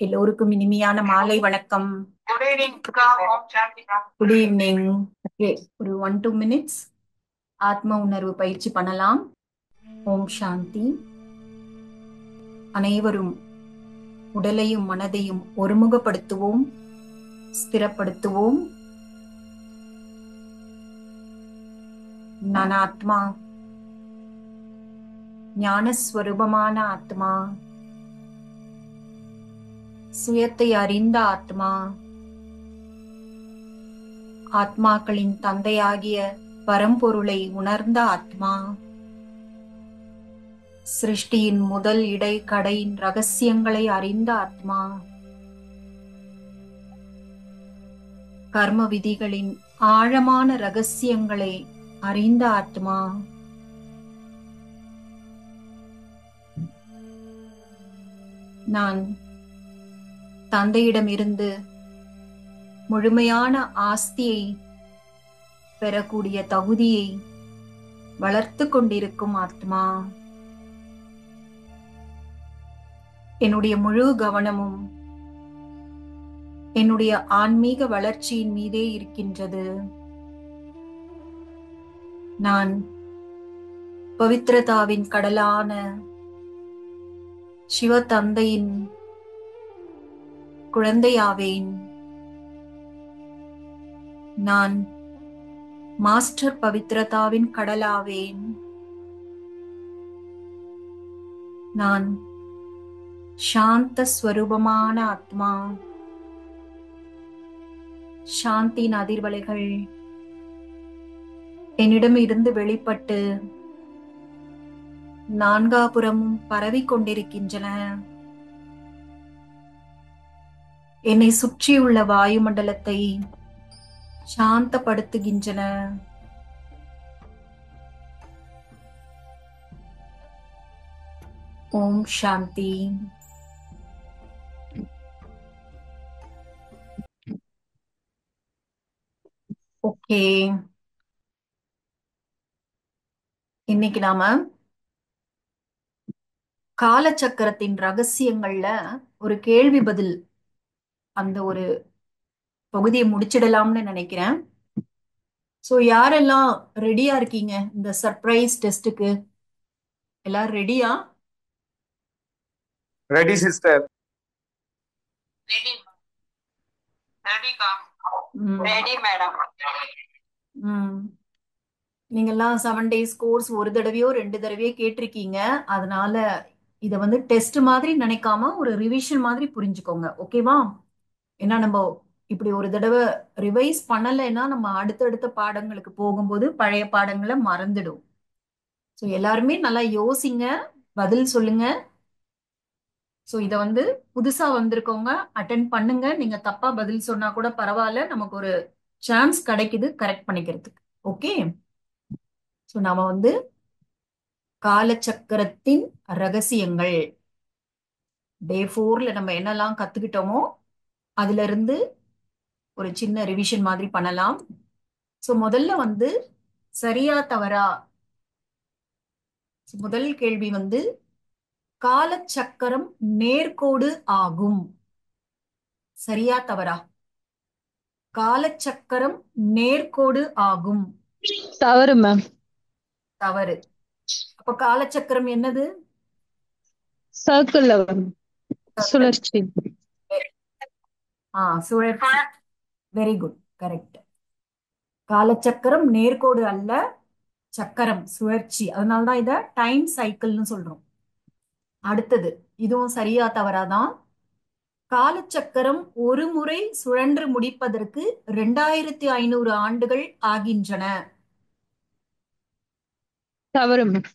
எல்லோருக்கும் இனிமையான மாலை வணக்கம். Good evening. ஓகே, ஒரு 1-2 minutes ஆத்ம உணர்வு பயிற்சி பண்ணலாம். ஓம் சாந்தி. அனைவரும் உடலையும் மனதையும் ஒருமுகப்படுத்துவோம், ஸ்திரப்படுத்துவோம். நான் ஆத்மா, ஞானஸ்வரூபமான ஆத்மா, சுயத்தை அறிந்த ஆத்மா, ஆத்மாக்களின் தந்தையாகிய பரம்பொருளை உணர்ந்த ஆத்மா, சிருஷ்டியின் முதல் இடை கடையின் ரகசியங்களை அறிந்த ஆத்மா, கர்ம விதிகளின் ஆழமான ரகசியங்களை அறிந்த ஆத்மா, நான் தந்தையிடமிருந்து முழுமையான ஆஸ்தியை பெறக்கூடிய தகுதியை வளர்த்து கொண்டிருக்கும் ஆத்மா. என்னுடைய முழு கவனமும் என்னுடைய ஆன்மீக வளர்ச்சியின் மீதே இருக்கின்றது. நான் பவித்ரதாவின் கடலான சிவ தந்தையின் குழந்தையாவேன். நான் மாஸ்டர் பவித்ரதாவின் கடலாவேன். நான் சாந்த ஸ்வரூபமான ஆத்மா. சாந்தியின் அதிர்வலைகள் என்னிடம் இருந்து வெளிப்பட்டு நான்காபுறமும் பரவி கொண்டிருக்கின்றன. என்னை சுற்றியுள்ள வாயுமண்டலத்தை சாந்தப்படுத்துகின்றன. ஓம் சாந்தி. ஓகே, இன்னைக்கு நாம காலச்சக்கரத்தின் ரகசியங்கள்ல ஒரு கேள்வி பதில் அந்த ஒரு பகுதியை முடிச்சிடலாம்னு நினைக்கிறேன். சோ யாரெல்லாம் ரெடியா இருக்கீங்க இந்த சர்ப்ரைஸ் டெஸ்டுக்கு? எல்லாரும் ரெடியா? Ready sister. Ready madam. நீங்கெல்லாம் 7 days கோர்ஸ் ஒரு தடவையோ 2 தடவையோ கேட்டிருக்கீங்க. அதனால இத வந்து டெஸ்ட் மாதிரி நினைக்காம ஒரு ரிவிஷன் மாதிரி புரிஞ்சுக்கோங்க. ஓகேவா? ஏன்னா நம்ம இப்படி ஒரு தடவை ரிவைஸ் பண்ணலைன்னா நம்ம அடுத்தடுத்த பாடங்களுக்கு போகும்போது பழைய பாடங்களை மறந்துடும். ஸோ எல்லாருமே நல்லா யோசிங்க, பதில் சொல்லுங்க. ஸோ இதை வந்து புதுசா வந்திருக்கவங்க அட்டென்ட் பண்ணுங்க. நீங்க தப்பா பதில் சொன்னா கூட பரவாயில்ல, நமக்கு ஒரு சான்ஸ் கிடைக்குது கரெக்ட் பண்ணிக்கிறதுக்கு. ஓகே, ஸோ நாம வந்து காலச்சக்கரத்தின் ரகசியங்கள் டே 4ல நம்ம என்னெல்லாம் கத்துக்கிட்டோமோ அதுல இருந்து ஒரு சின்ன ரிவிஷன் மாதிரி பண்ணலாம். ஸோ முதல்ல வந்து சரியா தவறா? முதல் கேள்வி வந்து காலச்சக்கரம் நேர்கோடு ஆகும். சரியா தவறா? காலச்சக்கரம் நேர்கோடு ஆகும். தவறு மேம். தவறு. அப்ப காலச்சக்கரம் என்னது? சர்க்கிள் சுழற்சி. சுழற்சி. Very good, correct. காலச்சக்கரம் நேர்கோடு அல்ல, சக்கரம் சுழற்சி. அதனால்தான் இத டைம் சைக்கிள்னு சொல்றோம். அடுத்தது இதுவும் சரியா தவறாதான்? காலச்சக்கரம் ஒரு முறை சுழன்று முடிப்பதற்கு 2500 ஆண்டுகள் ஆகின்றன. தவறு மேம்.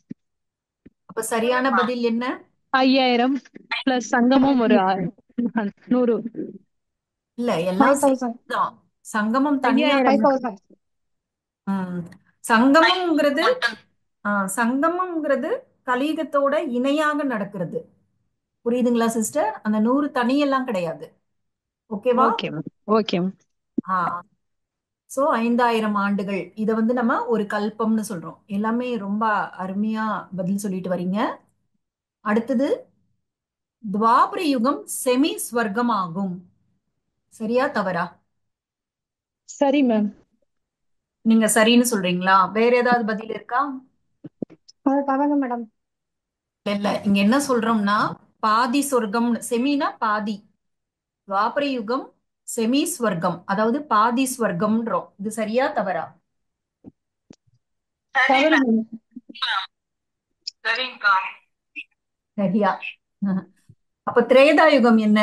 அப்ப சரியான பதில் என்ன? 5000 பிளஸ் சங்கமும் ஒரு 100. இல்ல, எல்லாம் தான். சங்கமம் தனியா. 5000. சங்கமம்ங்கிறது சங்கமம்ங்கிறது கலியுகத்தோட இணையாக நடக்கிறது. புரியுதுங்களா சிஸ்டர்? அந்த 100 தனியெல்லாம் கிடையாது. ஓகேவா? Okay ma'am. Okay ma'am. So 5000 ஆண்டுகள் இத வந்து நம்ம ஒரு கல்பம்னு சொல்றோம். எல்லாமே ரொம்ப அருமையா பதில் சொல்லிட்டு வரீங்க. அடுத்தது துவாபர யுகம் செமி ஸ்வர்க்கம் ஆகும். சரியா தவறா? சரி மேம். நீங்க சரின்னு சொல்றீங்களா? வேற ஏதாவது பதில் இருக்கா? அது தவறு மேடம். இல்ல இங்க என்ன சொல்றோம்னா, பாதி சொர்க்கம், செமினா பாதி. துவாபர யுகம் செமி ஸ்வர்க்கம், அதாவது பாதி ஸ்வர்க்கம்ன்றோம். இது சரியா தவறா? தவறு மேம். சரியா. அப்ப திரேதா யுகம் என்ன?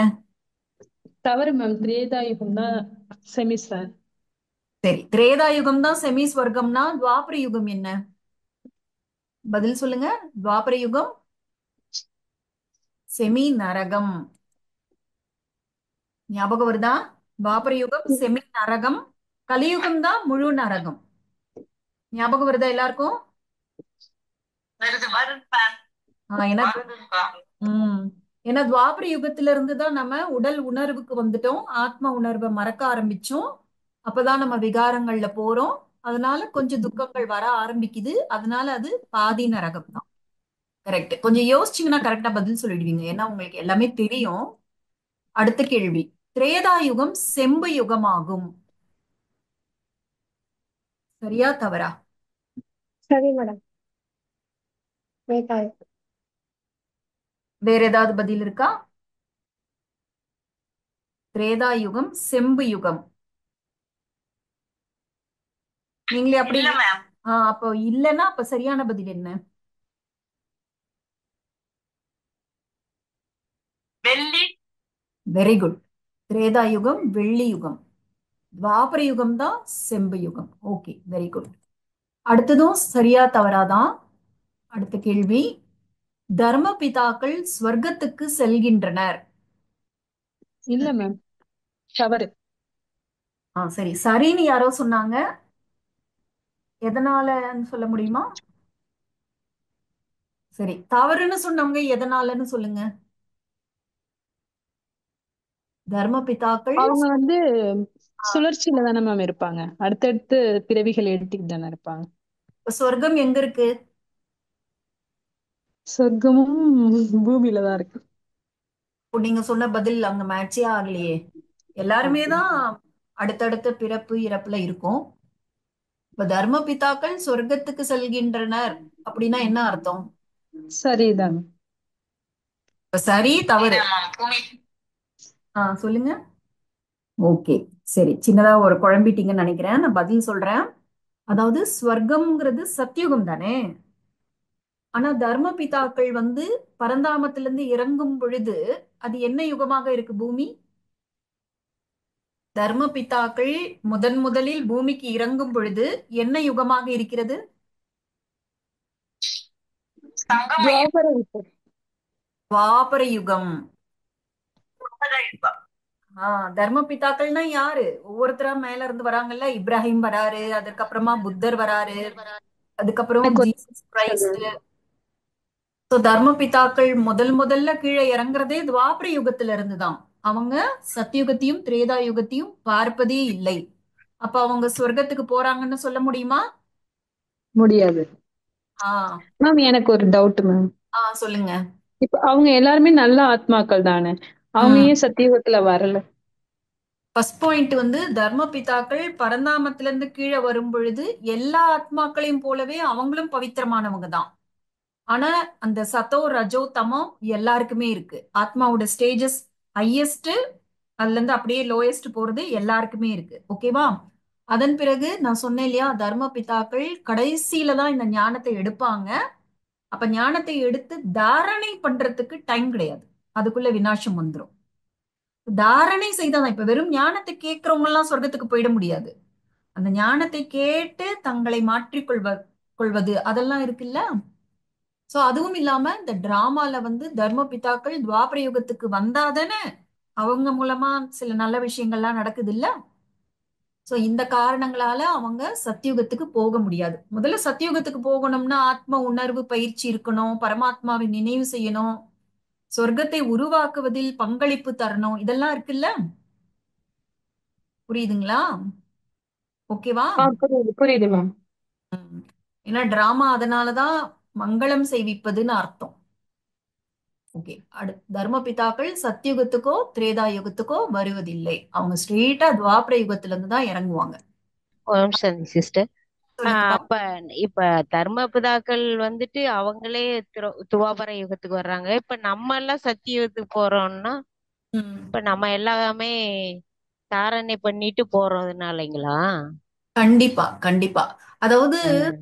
தவறு மேம். திரேதா யுகம் தான் செமிஸ்டர். சரி, திரேதா யுகம் தான் செமி ஸ்வர்க்கம்னா துவாபர யுகம் என்ன? பதில் சொல்லுங்க. துவாபர யுகம் செமி நரகம். ஞாபகம் வருதா? துவாபர யுகம் செமி நரகம், கலியுகம் தான் முழு நரகம். ஞாபகம் வருதா எல்லாருக்கும்? ஏன்னா உம் ஏன்னா துவாபர யுகத்துல இருந்து தான் நம்ம உடல் உணர்வுக்கு வந்துட்டோம், ஆத்ம உணர்வை மறக்க ஆரம்பிச்சோம். அப்பதான் நம்ம விகாரங்கள்ல போறோம். அதனால கொஞ்சம் துக்கங்கள் வர ஆரம்பிக்குது. அதனால அது பாதி நரகம் தான். கரெக்ட். கொஞ்சம் யோசிச்சீங்கன்னா கரெக்டா பதில் சொல்லிடுவீங்க, ஏன்னா உங்களுக்கு எல்லாமே தெரியும். அடுத்த கேள்வி. திரேதா யுகம் செம்பு யுகமாகும். சரியா தவறா? சரி மேடம். வேதாய். வேற ஏதாவது பதில் இருக்கா? திரேதா யுகம் செம்பு யுகம். நீங்களே அப்படி அப்போ இல்லைன்னா அப்ப சரியான பதில் என்ன? Very good. திரேதா யுகம் வெள்ளி யுகம், துவாபர யுகம் தான் செம்பு யுகம். Okay, very good. அடுத்ததும் சரியா தவறாதான். அடுத்த கேள்வி. தர்ம பிதாக்கள் ஸ்வர்க்கத்துக்கு செல்கின்றனர். இல்ல மேம். தவறு. சரி, சரின்னு யாரோ சொன்னாங்க. எதனாலன்னு சொல்ல முடியுமா? சரி, தவறுன்னு சொன்னவங்க எதனாலன்னு சொல்லுங்க. தர்ம பிதாக்கள் அவங்க வந்து சுழற்சியில தானே மேம் இருப்பாங்க. அடுத்தடுத்து பிறவிகள் எடுத்துக்கிட்டு தானே இருப்பாங்க. சொர்க்கம் எங்க இருக்கு? சொர்க்கமும் பூமியில தான் இருக்கு. இப்போ நீங்க சொன்ன பதில் அங்க மேட்சே ஆகலையே. எல்லாருமே அப்படி. தான் அடுத்தடுத்த பிறப்பு இறப்புல இருக்கும். இப்ப தர்ம பிதாக்கள் சொர்க்கத்துக்கு செல்கின்றனர் அப்படின்னா என்ன அர்த்தம்? சரிதான். இப்ப சரி தவறு. சொல்லுங்க. ஓகே, சரி, சின்னதா ஒரு குழம்பிட்டீங்கன்னு நினைக்கிறேன். நான் பதில் சொல்றேன். அதாவது ஸ்வர்க்கம்ங்கிறது சத்தியுகம் தானே. ஆனா தர்ம பிதாக்கள் வந்து பரந்தாமத்துல இருந்து இறங்கும் பொழுது அது என்ன யுகமாக இருக்கு? பூமி. தர்ம பிதாக்கள் முதன் முதலில் பூமிக்கு இறங்கும் பொழுது என்ன யுகமாக இருக்கிறது? துவாபர யுகம். துவாபர யுகம். தர்ம பிதாக்கள்னா யாரு? ஒவ்வொருத்தரா மேல இருந்து வராங்கல்ல. இப்ராஹிம் வராரு, அதுக்கப்புறமா புத்தர் வராரு, அதுக்கப்புறம் எனக்கு ஒரு ஜீசஸ் கிரைஸ்ட். சோ தர்ம பிதாக்கள் முதல்ல கீழே இறங்குறதே துவாபர யுகத்துல இருந்துதான். அவங்க சத்தியுகத்தையும் திரேதா யுகத்தையும் பார்ப்பதே இல்லை. அப்ப அவங்க சொர்க்கத்துக்கு போறாங்கன்னு சொல்ல முடியுமா? முடியாது. ஆஹ் மேம் எனக்கு ஒரு டவுட் மேம். சொல்லுங்க. இப்ப அவங்க எல்லாருமே நல்ல ஆத்மாக்கள் தானே, அவங்க ம் ஏன் சத்தியுகத்துல வரல? ஃபர்ஸ்ட் பாயிண்ட் வந்து தர்ம பிதாக்கள் பரந்தாமத்துல இருந்து கீழே வரும் பொழுது எல்லா ஆத்மாக்களையும் போலவே அவங்களும் பவித்திரமானவங்க தான். ஆனா அந்த சத்தோ ரஜோ தமோ எல்லாருக்குமே இருக்கு. ஆத்மாவோட ஸ்டேஜஸ் ஹையஸ்ட், அதுல இருந்து அப்படியே லோயஸ்ட் போறது எல்லாருக்குமே இருக்கு. ஓகேவா? அதன் பிறகு நான் சொன்னேன் இல்லையா, தர்ம பிதாக்கள் கடைசியில தான் இந்த ஞானத்தை எடுப்பாங்க. அப்ப ஞானத்தை எடுத்து தாரணை பண்றதுக்கு டைம் கிடையாது. அதுக்குள்ள விநாசம் வந்துரும். தாரணை செய்தாதான். இப்ப வெறும் ஞானத்தை கேட்கறவங்க எல்லாம் சொர்க்கத்துக்கு போயிட முடியாது. அந்த ஞானத்தை கேட்டு தங்களை கொள்வது அதெல்லாம் இருக்குல்ல. சோ அதுவும் இல்லாம இந்த டிராமால வந்து தர்ம பிதாக்கள் துவாபர யுகத்துக்கு வந்தாதானே அவங்க மூலமா சில நல்ல விஷயங்கள்லாம் நடக்குது இல்ல. சோ இந்த காரணங்களால அவங்க சத்தியுகத்துக்கு போக முடியாது. முதல்ல சத்தியுகத்துக்கு போகணும்னா ஆத்ம உணர்வு பயிற்சி இருக்கணும், பரமாத்மாவை நினைவு செய்யணும், சொர்க்கத்தை உருவாக்குவதில் பங்களிப்பு தரணும், இதெல்லாம் இருக்குல்ல. புரியுதுங்களா? ஓகேவா? புரியுது புரியுது மேம். ஏன்னா டிராமா அதனாலதான் மங்களம் செய்விப்பதுன்னு அர்த்தம். ஓகே. தர்ம பிதாக்கள் சத்தியுகத்துக்கோ திரேதா யுகத்துக்கோ வருவதில்லை. அவங்க ஸ்ட்ரெயிட்டா துவாபர யுகத்துல இருந்து தான் இறங்குவாங்க. ஒரு நிமிஷம் சிஸ்டர். சொல்லுங்கப்பா. அப்ப இப்ப தர்மபிதாக்கள் வந்துட்டு அவங்களே துவாபர யுகத்துக்கு வர்றாங்க. இப்ப நம்ம எல்லாம் சத்திய யுகத்துக்கு போறோம்னா ம். இப்ப நம்ம எல்லாமே தாரணை பண்ணிட்டு போறதுனாலங்களா? கண்டிப்பா கண்டிப்பா. அதாவது ம்.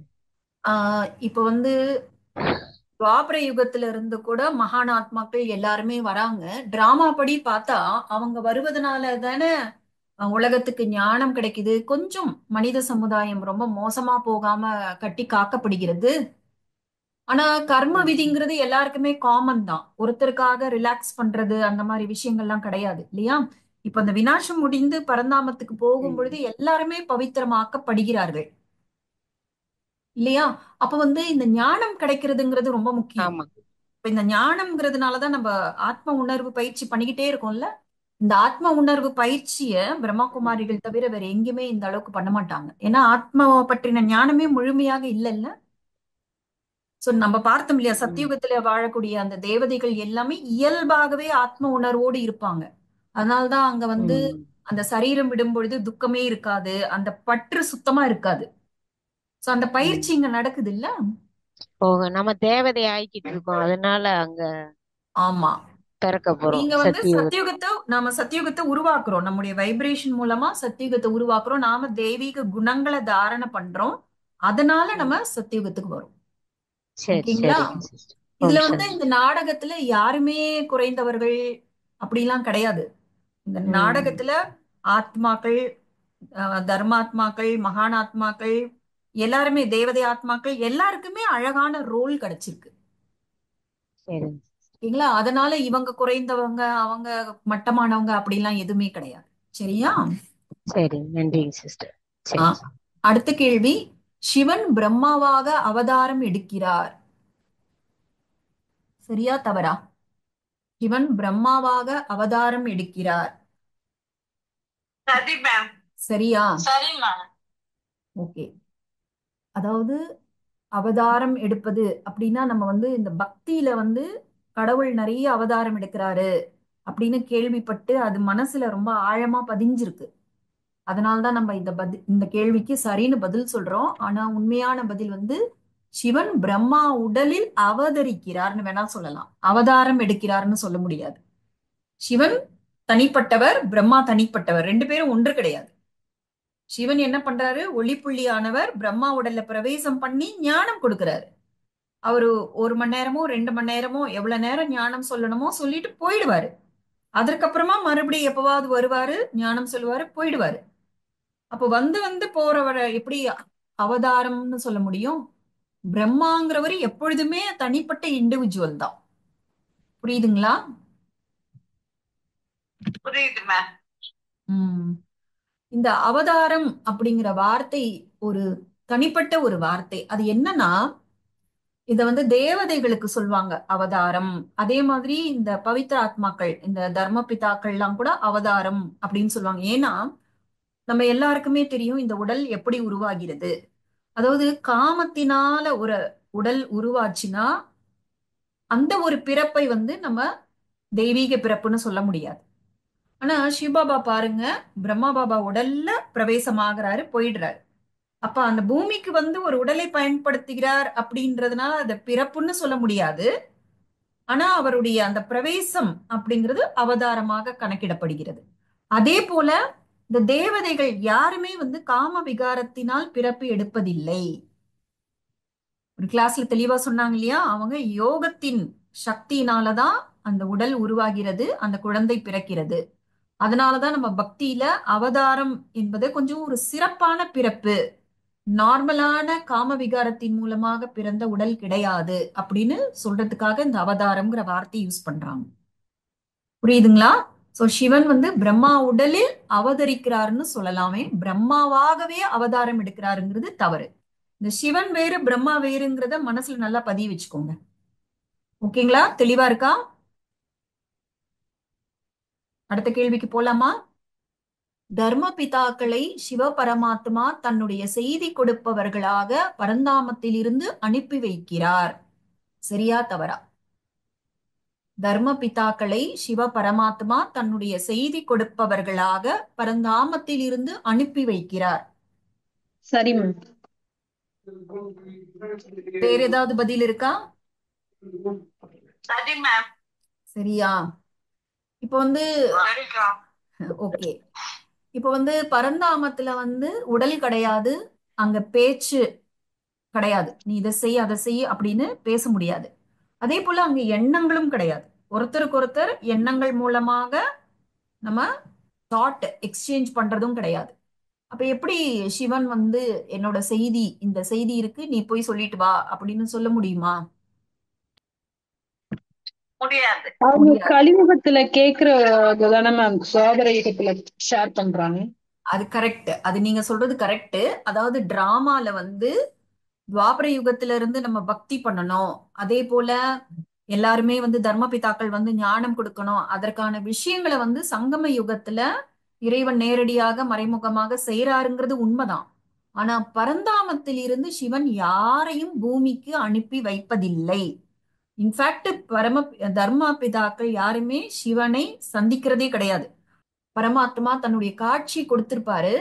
இப்ப வந்து துவாபர யுகத்துல இருந்து கூட மகான் ஆத்மாக்கள் எல்லாருமே வராங்க. டிராமா படி பார்த்தா அவங்க வருவதனால தானே உலகத்துக்கு ஞானம் கிடைக்குது. கொஞ்சம் மனித சமுதாயம் ரொம்ப மோசமா போகாம கட்டி காக்கப்படுகிறது. ஆனா கர்ம ம். விதிங்கிறது எல்லாருக்குமே காமன் தான். ஒருத்தருக்காக ரிலாக்ஸ் பண்றது அந்த மாதிரி விஷயங்கள்லாம் கிடையாது இல்லையா? இப்ப அந்த விநாசம் முடிந்து பரந்தாமத்துக்கு போகும் ம். பொழுது எல்லாருமே பவித்திரமாக்கப்படுகிறார்கள் இல்லையா? அப்ப வந்து இந்த ஞானம் கிடைக்கிறதுங்கிறது ரொம்ப முக்கியம். ஆமா. இப்ப இந்த ஞானம்ங்கிறதுனாலதான் நம்ம ஆத்ம உணர்வு பயிற்சி பண்ணிக்கிட்டே இருக்கோம்ல. இந்த ஆத்ம உணர்வு பயிற்சிய ம். பிரம்மகுமாரிகள் தவிர வேற எங்கேயுமே இந்த அளவுக்கு பண்ண மாட்டாங்க. ஏன்னா ஆத்மாவை பற்றின ஞானமே முழுமையாக இல்லைல்ல. சோ நம்ம பார்த்தோம் இல்லையா, ம். சத்தியுகத்துல வாழக்கூடிய அந்த தேவதைகள் எல்லாமே இயல்பாகவே ஆத்ம உணர்வோடு இருப்பாங்க. அதனால்தான் அங்க வந்து ம். அந்த சரீரம் விடும் பொழுது துக்கமே இருக்காது, அந்த பற்று சுத்தமா இருக்காது. சோ அந்த ம். பயிற்சி இங்க நடக்குது இல்ல. நம்ம தேவதை ஆயிக்கிட்டு இருக்கோம், அதனால அங்க ஆமா. பிறக்க போறோம் நீங்க வந்து சத்தியுகத்துல. நாம சத்தியுகத்தை உருவாக்குறோம். நம்முடைய வைப்ரேஷன் மூலமா சத்தியுகத்தை உருவாக்குறோம். நாம தெய்வீக குணங்களை தாரண பண்றோம். அதனால ம். நம்ம சத்தியுகத்துக்கு வரோம். சரி ஓகேங்களா? சரிங்க சிஸ்டர். இதுல ஓம் வந்து சாந்தி. இந்த நாடகத்துல யாருமே குறைந்தவர்கள் அப்படிலாம் கிடையாது. இந்த ம். நாடகத்துல ஆத்மாக்கள், தர்மாத்மாக்கள், மகானாத்மாக்கள், எல்லாருமே தேவதை ஆத்மாக்கள் எல்லாருக்குமே அழகான ரோல் கிடைச்சிருக்கு. சரிங்க. ஓகேங்களா? அதனால இவங்க குறைந்தவங்க, அவங்க மட்டமானவங்க அப்படிலாம் எதுவுமே கிடையாது. சரியா? சரி, நன்றிங்க சிஸ்டர். ஆ. சரி. அடுத்த கேள்வி. சிவன் பிரம்மாவாக அவதாரம் எடுக்கிறார். சரியா தவறா? சிவன் பிரம்மாவாக அவதாரம் எடுக்கிறார். சரி மேம். சரியா? சரி மேம். ஓகே. அதாவது அவதாரம் எடுப்பது அப்படின்னா நம்ம வந்து இந்த பக்தியில வந்து கடவுள் நிறைய அவதாரம் எடுக்கிறாரு அப்படின்னு கேள்விப்பட்டு அது மனசுல ரொம்ப ஆழமா பதிஞ்சிருக்கு. அதனால்தான் நம்ம இந்த கேள்விக்கு சரின்னு பதில் சொல்றோம். ஆனா உண்மையான பதில் வந்து சிவன் பிரம்மா உடலில் அவதரிக்கிறார்னு வேணா சொல்லலாம். அவதாரம் எடுக்கிறார்னு சொல்ல முடியாது. சிவன் தனிப்பட்டவர், பிரம்மா தனிப்பட்டவர், ரெண்டு பேரும் ஒன்று கிடையாது. சிவன் என்ன பண்றாரு? ஒளிப்புள்ளியானவர் பிரம்மா உடல்ல பிரவேசம் பண்ணி ஞானம் கொடுக்கிறாரு. அவரு 1 மணி நேரமோ 2 மணி நேரமோ எவ்வளவு நேரம் ஞானம் சொல்லணுமோ சொல்லிட்டு போயிடுவாரு. அதற்கப்புறமா மறுபடியும் எப்பவாவது வருவாரு, ஞானம் சொல்லுவாரு, போயிடுவாரு. அப்போ வந்து வந்து போறவரை எப்படி அவதாரம்னு சொல்ல முடியும்? பிரம்மாங்கிறவர் எப்பொழுதுமே தனிப்பட்ட இண்டிவிஜுவல் தான். புரியுதுங்களா? புரியுது மேம். உம் இந்த அவதாரம் அப்படிங்கிற வார்த்தை ஒரு தனிப்பட்ட ஒரு வார்த்தை. அது என்னன்னா, இத வந்து தேவதைகளுக்கு சொல்லுவாங்க அவதாரம். அதே மாதிரி இந்த பவித்ர ஆத்மாக்கள், இந்த தர்ம பிதாக்கள் எல்லாம் கூட அவதாரம் அப்படின்னு சொல்லுவாங்க. ஏன்னா நம்ம எல்லாருக்குமே தெரியும் இந்த உடல் எப்படி உருவாகிறது. அதாவது காமத்தினால ஒரு உடல் உருவாச்சுன்னா அந்த ஒரு பிறப்பை வந்து நம்ம தெய்வீக பிறப்புன்னு சொல்ல முடியாது. ஆனா சிவபாபா பாருங்க, பிரம்மா பாபா உடல்ல பிரவேசமாகறாரு, போயிடுறாரு. அப்ப அந்த பூமிக்கு வந்து ஒரு உடலை பயன்படுத்துகிறார் அப்படின்றதுனால அதை பிறப்புன்னு சொல்ல முடியாது. ஆனா அவருடைய அந்த பிரவேசம் அப்படிங்கிறது அவதாரமாக கணக்கிடப்படுகிறது. அதே போல இந்த தேவதைகள் யாருமே வந்து காம விகாரத்தினால் பிறப்பு எடுப்பதில்லை. ஒரு கிளாஸ்ல தெளிவா சொன்னாங்க இல்லையா, அவங்க யோகத்தின் சக்தியினாலதான் அந்த உடல் உருவாகிறது, அந்த குழந்தை பிறக்கிறது. அதனாலதான் நம்ம பக்தியில அவதாரம் என்பது கொஞ்சம் ஒரு சிறப்பான பிறப்பு, நார்மலான காம விகாரத்தின் மூலமாக பிறந்த உடல் கிடையாது அப்படின்னு சொல்றதுக்காக இந்த அவதாரம்ங்கிற வார்த்தை யூஸ் பண்றாங்க. புரியுதுங்களா? சோ சிவன் வந்து பிரம்மா உடலில் அவதரிக்கிறாருன்னு சொல்லலாமே, பிரம்மாவாகவே அவதாரம் எடுக்கிறாருங்கிறது தவறு. இந்த சிவன் வேறு பிரம்மா வேறுங்கிறத மனசுல நல்லா பதிய வச்சுக்கோங்க. ஓகேங்களா? தெளிவா இருக்கா? அடுத்த கேள்விக்கு போலாமா? தர்ம பிதாக்களை சிவ பரமாத்மா தன்னுடைய செய்தி கொடுப்பவர்களாக பரந்தாமத்தில் இருந்து அனுப்பி வைக்கிறார். சரியா தவறா? தர்ம பிதாக்களை சிவ பரமாத்மா தன்னுடைய செய்தி கொடுப்பவர்களாக பரந்தாமத்தில் இருந்து அனுப்பி வைக்கிறார். சரி மேம். வேற ஏதாவது பதில் இருக்கா? சரி மேம். சரியா? இப்போ வந்து சரிக்கா. ஓகே, இப்போ வந்து பரந்தாமத்துல வந்து உடல் கிடையாது, அங்க பேச்சு கிடையாது. நீ இதை செய் அதை செய் அப்படின்னு பேச முடியாது. அதே போல அங்க எண்ணங்களும் கிடையாது. ஒருத்தருக்கு ஒருத்தர் எண்ணங்கள் மூலமாக நம்ம தாட் எக்ஸ்சேஞ்ச் பண்றதும் கிடையாது. அப்ப எப்படி சிவன் வந்து என்னோட செய்தி, இந்த செய்தி இருக்கு, நீ போய் சொல்லிட்டு வா அப்படின்னு சொல்ல முடியுமா? முடியாது. அவங்க முடியாது. கலியுகத்துல கேக்குறதுதானே மேம் சோதர யுகத்துல ஷேர் பண்றாங்க. அது கரெக்ட். அது நீங்க சொல்றது கரெக்ட். அதாவது டிராமால வந்து துவாபர யுகத்துல இருந்து நம்ம பக்தி பண்ணணும், அதே போல எல்லாருமே வந்து தர்ம பிதாக்கள் வந்து ஞானம் கொடுக்கணும், அதற்கான விஷயங்களை வந்து சங்கம யுகத்துல இறைவன் நேரடியாக மறைமுகமாக செய்யறாருங்கிறது உண்மைதான். ஆனா பரந்தாமத்தில் இருந்து சிவன் யாரையும் பூமிக்கு அனுப்பி வைப்பதில்லை. இன்ஃபேக்ட் தர்ம பிதாக்கள் யாருமே சிவனை சந்திக்கிறதே கிடையாது. பரமாத்மா தன்னுடைய காட்சி கொடுத்திருப்பாரு.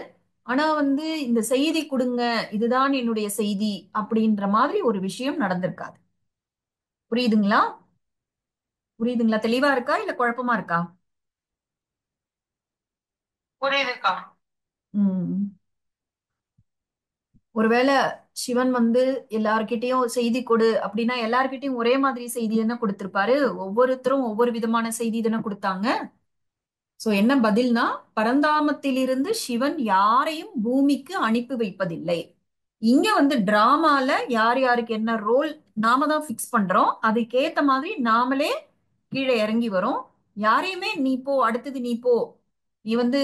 ஆனா வந்து இந்த செய்தி கொடுங்க, இதுதான் என்னுடைய செய்தி அப்படின்ற மாதிரி ஒரு விஷயம் நடந்திருக்காது. புரியுதுங்களா? புரியுதுங்களா? தெளிவா இருக்கா இல்ல குழப்பமா இருக்கா? புரியுதுக்கா. ம். ஒருவேளை சிவன் வந்து எல்லார்கிட்டயும் செய்தி கொடு அப்படின்னா எல்லார்கிட்டயும் ஒரே மாதிரி செய்தி என்ன கொடுத்திருப்பாரு? ஒவ்வொருத்தரும் ஒவ்வொரு விதமான செய்தி தானே கொடுத்தாங்க. சோ என்ன பதில்னா, பரந்தாமத்திலிருந்து சிவன் யாரையும் பூமிக்கு அனுப்பி வைப்பதில்லை. இங்க வந்து டிராமால யார் யாருக்கு என்ன ரோல் நாம தான் ஃபிக்ஸ் பண்றோம். அதுக்கேத்த மாதிரி நாமளே கீழே இறங்கி வரோம். யாரையுமே நீ போ, அடுத்தது நீ போ, நீ வந்து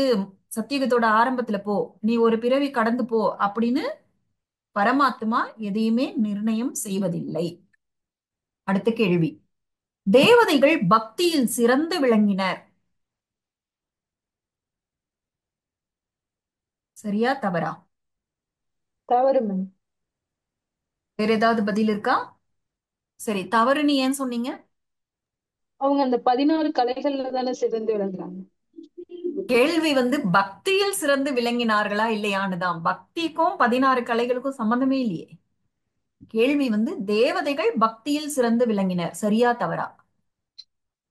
சத்தியுகத்தோட ஆரம்பத்துல போ, நீ ஒரு பிறவி கடந்து போ அப்படின்னு பரமாத்மா எதையுமே நிர்ணயம் செய்வதில்லை. அடுத்த கேள்வி, தேவதைகள் பக்தியில் சிறந்து விளங்கினர். சரியா தவறா? தவறு மேம். வேற ஏதாவது பதில் இருக்கா? சரி, தவறுன்னு ஏன் சொன்னீங்க? அவங்க அந்த 16 கலைகள்ல தானே சிறந்து விளங்குறாங்க. கேள்வி வந்து பக்தியில் சிறந்து விளங்கினார்களா இல்லையான்னு தான். பக்திக்கும் 16 கலைகளுக்கும் சம்பந்தமே இல்லையே. கேள்வி வந்து தேவதைகள் பக்தியில் சிறந்து விளங்கினர். சரியா தவறா?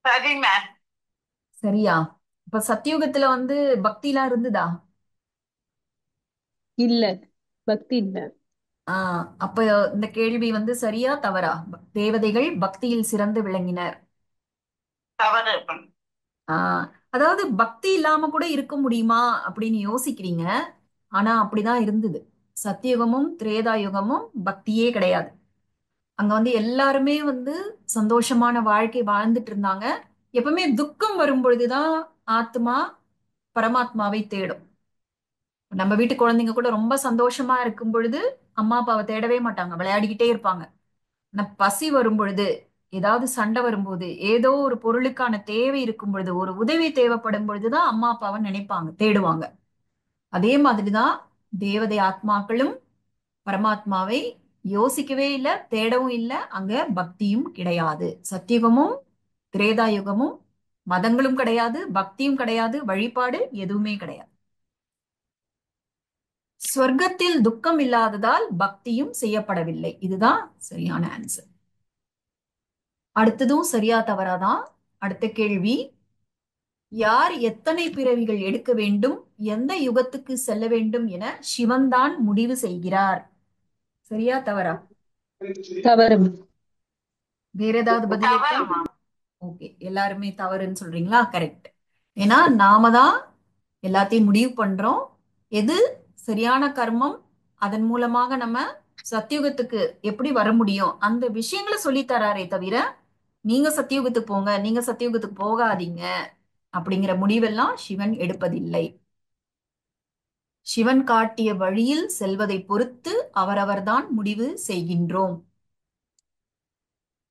சரி மேம். சரியா? இப்ப சத்தியுகத்துல வந்து பக்திலாம் இருந்ததா? இல்ல, பக்தி இல்ல. அப்ப இந்த கேள்வி வந்து சரியா தவறா? தேவதைகள் பக்தியில் சிறந்து விளங்கினர். தவறு. ஆஹ் அதாவது பக்தி இல்லாம கூட இருக்க முடியுமா அப்படின்னு யோசிக்கிறீங்க. ஆனா அப்படிதான் இருந்தது. சத்தியுகமும் திரேதா யுகமும் பக்தியே கிடையாது. அங்க வந்து எல்லாருமே வந்து சந்தோஷமான வாழ்க்கை வாழ்ந்துட்டு இருந்தாங்க. எப்பவுமே துக்கம் வரும் பொழுதுதான் ஆத்மா பரமாத்மாவை தேடும். நம்ம வீட்டு குழந்தைங்க கூட ரொம்ப சந்தோஷமா இருக்கும் பொழுது அம்மா அப்பாவை தேடவே மாட்டாங்க, விளையாடிக்கிட்டே இருப்பாங்க. ஆனா பசி வரும் பொழுது, ஏதாவது சண்டை வரும்போது, ஏதோ ஒரு பொருளுக்கான தேவை இருக்கும் பொழுது, ஒரு உதவி தேவைப்படும் பொழுதுதான் அம்மா அப்பாவை நினைப்பாங்க, தேடுவாங்க. அதே மாதிரிதான் தேவதை ஆத்மாக்களும் பரமாத்மாவை யோசிக்கவே இல்லை, தேடவும் இல்லை. அங்க பக்தியும் கிடையாது. சத்தியுகமும் திரேதா யுகமும் மதங்களும் கிடையாது, பக்தியும் கிடையாது, வழிபாடு எதுவுமே கிடையாது. ஸ்வர்க்கத்தில் துக்கம் இல்லாததால் பக்தியும் செய்யப்படவில்லை. இதுதான் சரியான ஆன்சர். அடுத்ததும் சரியா தவறாதான். அடுத்த கேள்வி, யார் எத்தனை பிறவிகள் எடுக்க வேண்டும், எந்த யுகத்துக்கு செல்ல வேண்டும் என சிவன்தான் முடிவு செய்கிறார். சரியா தவறா? தவறு மேம். வேற ஏதாவது பதில் இருக்கா? தவறுமா. ஓகே, எல்லாருமே தவறுன்னு சொல்றீங்களா? கரெக்ட். ஏன்னா நாம தான் எல்லாத்தையும் முடிவு பண்றோம். எது சரியான கர்மம், அதன் மூலமாக நம்ம சத்தியுகத்துக்கு எப்படி வர முடியும், அந்த விஷயங்களை சொல்லி தராரே தவிர நீங்க சத்தியுகத்துக்கு போங்க, நீங்க சத்தியுகத்துக்கு போகாதீங்க அப்படிங்கிற முடிவெல்லாம் சிவன் எடுப்பதில்லை. சிவன் காட்டிய வழியில் செல்வதை பொறுத்து அவரவர்தான் முடிவு செய்கின்றோம்.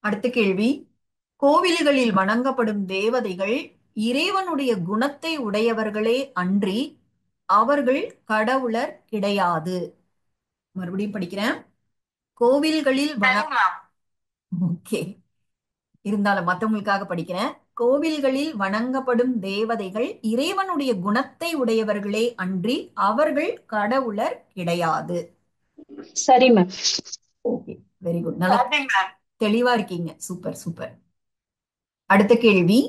அடுத்த கேள்வி, கோவில்களில் வணங்கப்படும் தேவதைகள் இறைவனுடைய குணத்தை உடையவர்களே அன்றி அவர்கள் கடவுளர் கிடையாது. மறுபடியும் படிக்கிறேன். கோவில்களில் சரி மேம். ஓகே, இருந்தாலும் மத்தவங்களுக்காக படிக்கிறேன். கோவில்களில் வணங்கப்படும் தேவதைகள் இறைவனுடைய குணத்தை உடையவர்களே அன்றி அவர்கள் கடவுளர் கிடையாது. சரி மேம். Okay, very good. நல்லா சரி மேம். தெளிவா இருக்கீங்க. Super super. அடுத்த கேள்வி,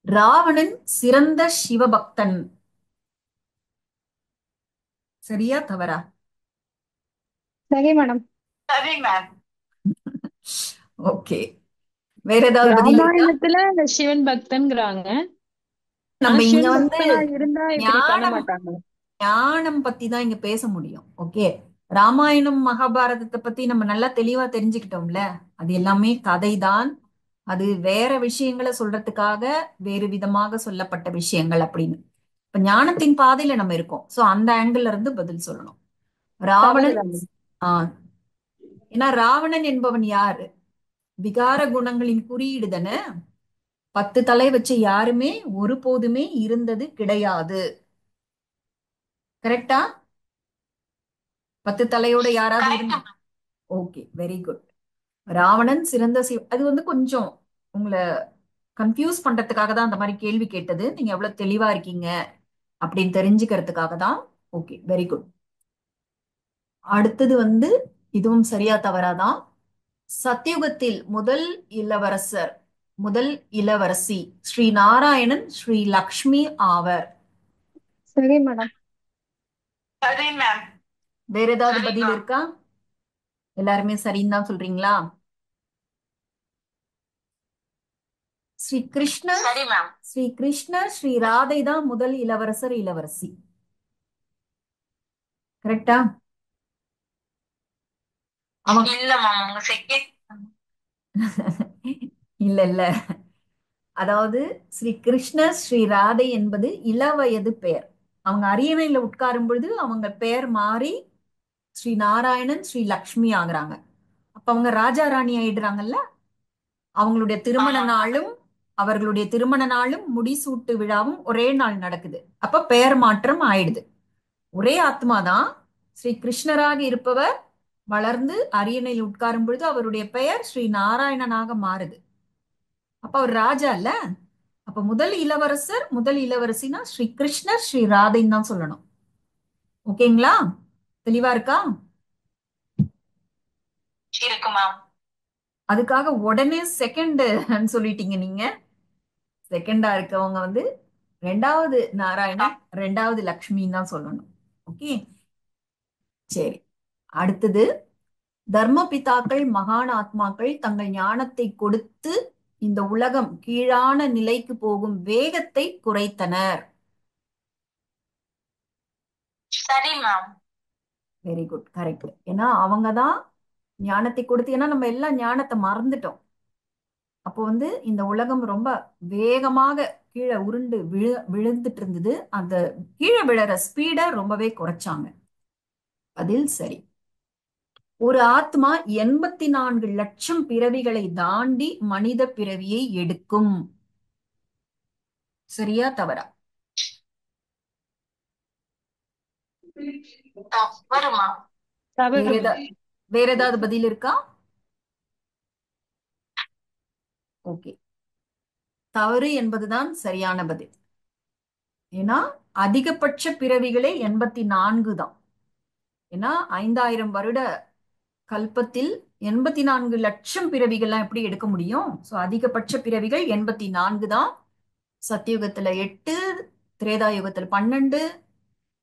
ராவணன் சிறந்த சிவபக்தன். சரியா தவறா? சரி மேடம். சரி மேம். ஓகே, வேற ஏதாவது பதில் இருக்கா? ராமாயணத்துல சிவன் பக்தன்கிறாங்க. ஆனா நம்ம இங்க சிவன் வந்து பக்தனா இருந்தா இப்படி பண்ண ஞானம் மாட்டாங்க. ஞானம் பத்தி தான் இங்க பேச முடியும். ஓகே, ராமாயணம் மகாபாரதத்தை பத்தி நம்ம நல்லா தெளிவா தெரிஞ்சுக்கிட்டோம்ல. அது எல்லாமே கதைதான். அது வேற விஷயங்களை சொல்றதுக்காக வேறு விதமாக சொல்லப்பட்ட விஷயங்கள் அப்படின்னு. இப்ப ஞானத்தின் பாதையில நம்ம இருக்கோம். சோ அந்த ஆங்கிள் இருந்து பதில் சொல்லணும். ராவணன் தவறுதான் மேம். ஆஹ் ஏன்னா ராவணன் என்பவன் யாரு? விகார குணங்களின் குறியீடு தானே. 10 தலை வச்சு யாருமே ஒருபோதுமே இருந்தது கிடையாது. கரெக்டா? 10 தலையோட யாராவது கரெக்ட் இருந்தா? Ma'am. Okay, very good. Ravanan சிறந்த அது வந்து கொஞ்சம் உங்களை கன்ஃபியூஸ் பண்றதுக்காக தான் அந்த மாதிரி கேள்வி கேட்டது. நீங்க எவ்வளவு தெளிவா இருக்கீங்க அப்படின்னு தெரிஞ்சுக்கிறதுக்காக தான். Okay, very good. அடுத்தது வந்து இதுவும் சரியா தவறாதான். சத்தியுகத்தில் முதல் இளவரசர் முதல் இளவரசி ஸ்ரீ நாராயணன் ஸ்ரீ லக்ஷ்மி ஆவர். சரி மேடம். சரி மேம். வேற ஏதாவது சரி பதில் மேம். இருக்கா? எல்லாருமே சரின்னு தான் சொல்றீங்களா? ஸ்ரீ கிருஷ்ணர் சரி மேம். ஸ்ரீ கிருஷ்ணர் ஸ்ரீ ராதை தான் முதல் இளவரசர் இளவரசி. கரெக்டா? அவங்க இல்ல மேம், உங்க செகண்ட். இல்ல இல்ல, அதாவது ஸ்ரீ கிருஷ்ணர் ஸ்ரீ ராதை என்பது இளவயது பெயர். அவங்க அரியணையில உட்காரும் பொழுது அவங்க பெயர் மாறி ஸ்ரீ நாராயணன் ஸ்ரீ லக்ஷ்மி ஆகுறாங்க. அப்ப அவங்க ராஜா ராணி ஆயிடுறாங்கல்ல. அவங்களுடைய திருமண ஆமா. நாளும் அவர்களுடைய திருமண நாளும் முடிசூட்டு விழாவும் ஒரே நாள் நடக்குது. அப்ப பெயர் மாற்றம் ஆயிடுது. ஒரே ஆத்மாதான். ஸ்ரீ கிருஷ்ணராக இருப்பவர் வளர்ந்து அரியணையில் உட்காரும் பொழுது அவருடைய பெயர் ஸ்ரீ நாராயணனாக மாறுது. அப்ப அவர் ராஜா இல்ல. அப்ப முதல் இளவரசர் முதல் இளவரசினா ஸ்ரீ கிருஷ்ணர் ஸ்ரீ ராதைன்னு தான் சொல்லணும். ஓகேங்களா? தெளிவா இருக்கா? இருக்கு மேம். அதுக்காக உடனே செகண்ட் சொல்லிட்டீங்க நீங்க. செகண்டா இருக்கவங்க வந்து ரெண்டாவது நாராயணன் ரெண்டாவது லக்ஷ்மின்னு தான் சொல்லணும். ஓகே, சரி. அடுத்தது, தர்ம பிதாக்கள் மகான் ஆத்மாக்கள் தங்கள் ஞானத்தை கொடுத்து இந்த உலகம் கீழான நிலைக்கு போகும் வேகத்தை குறைத்தனர். சரி மேம். Very good, correct. ஏன்னா அவங்கதான் ஞானத்தை கொடுத்து, ஏன்னா நம்ம எல்லாம் ஞானத்தை மறந்துட்டோம். அப்போ வந்து இந்த உலகம் ரொம்ப வேகமாக கீழே உருண்டு விழுந்துட்டு இருந்தது. அந்த கீழே விழற ஸ்பீட ரொம்பவே குறைச்சாங்க. அதில் சரி. ஒரு ஆத்மா 84 லட்சம் பிறவிகளை தாண்டி மனித பிறவியை எடுக்கும். சரியா தவறா? தவறு மேம். தவறு வேற மேம். வேற ஏதாவது பதில் இருக்கா? ஓகே, தவறு என்பதுதான் சரியான பதில். ஏன்னா அதிகபட்ச பிறவிகளே 84 தான். ஏன்னா 5000 வருட கல்பத்தில் 84 லட்சம் பிறவிகள்லாம் எப்படி எடுக்க முடியும்? சோ அதிகபட்ச பிறவிகள் 84 தான். சத்தியுகத்துல 8, திரேதா யுகத்துல 12,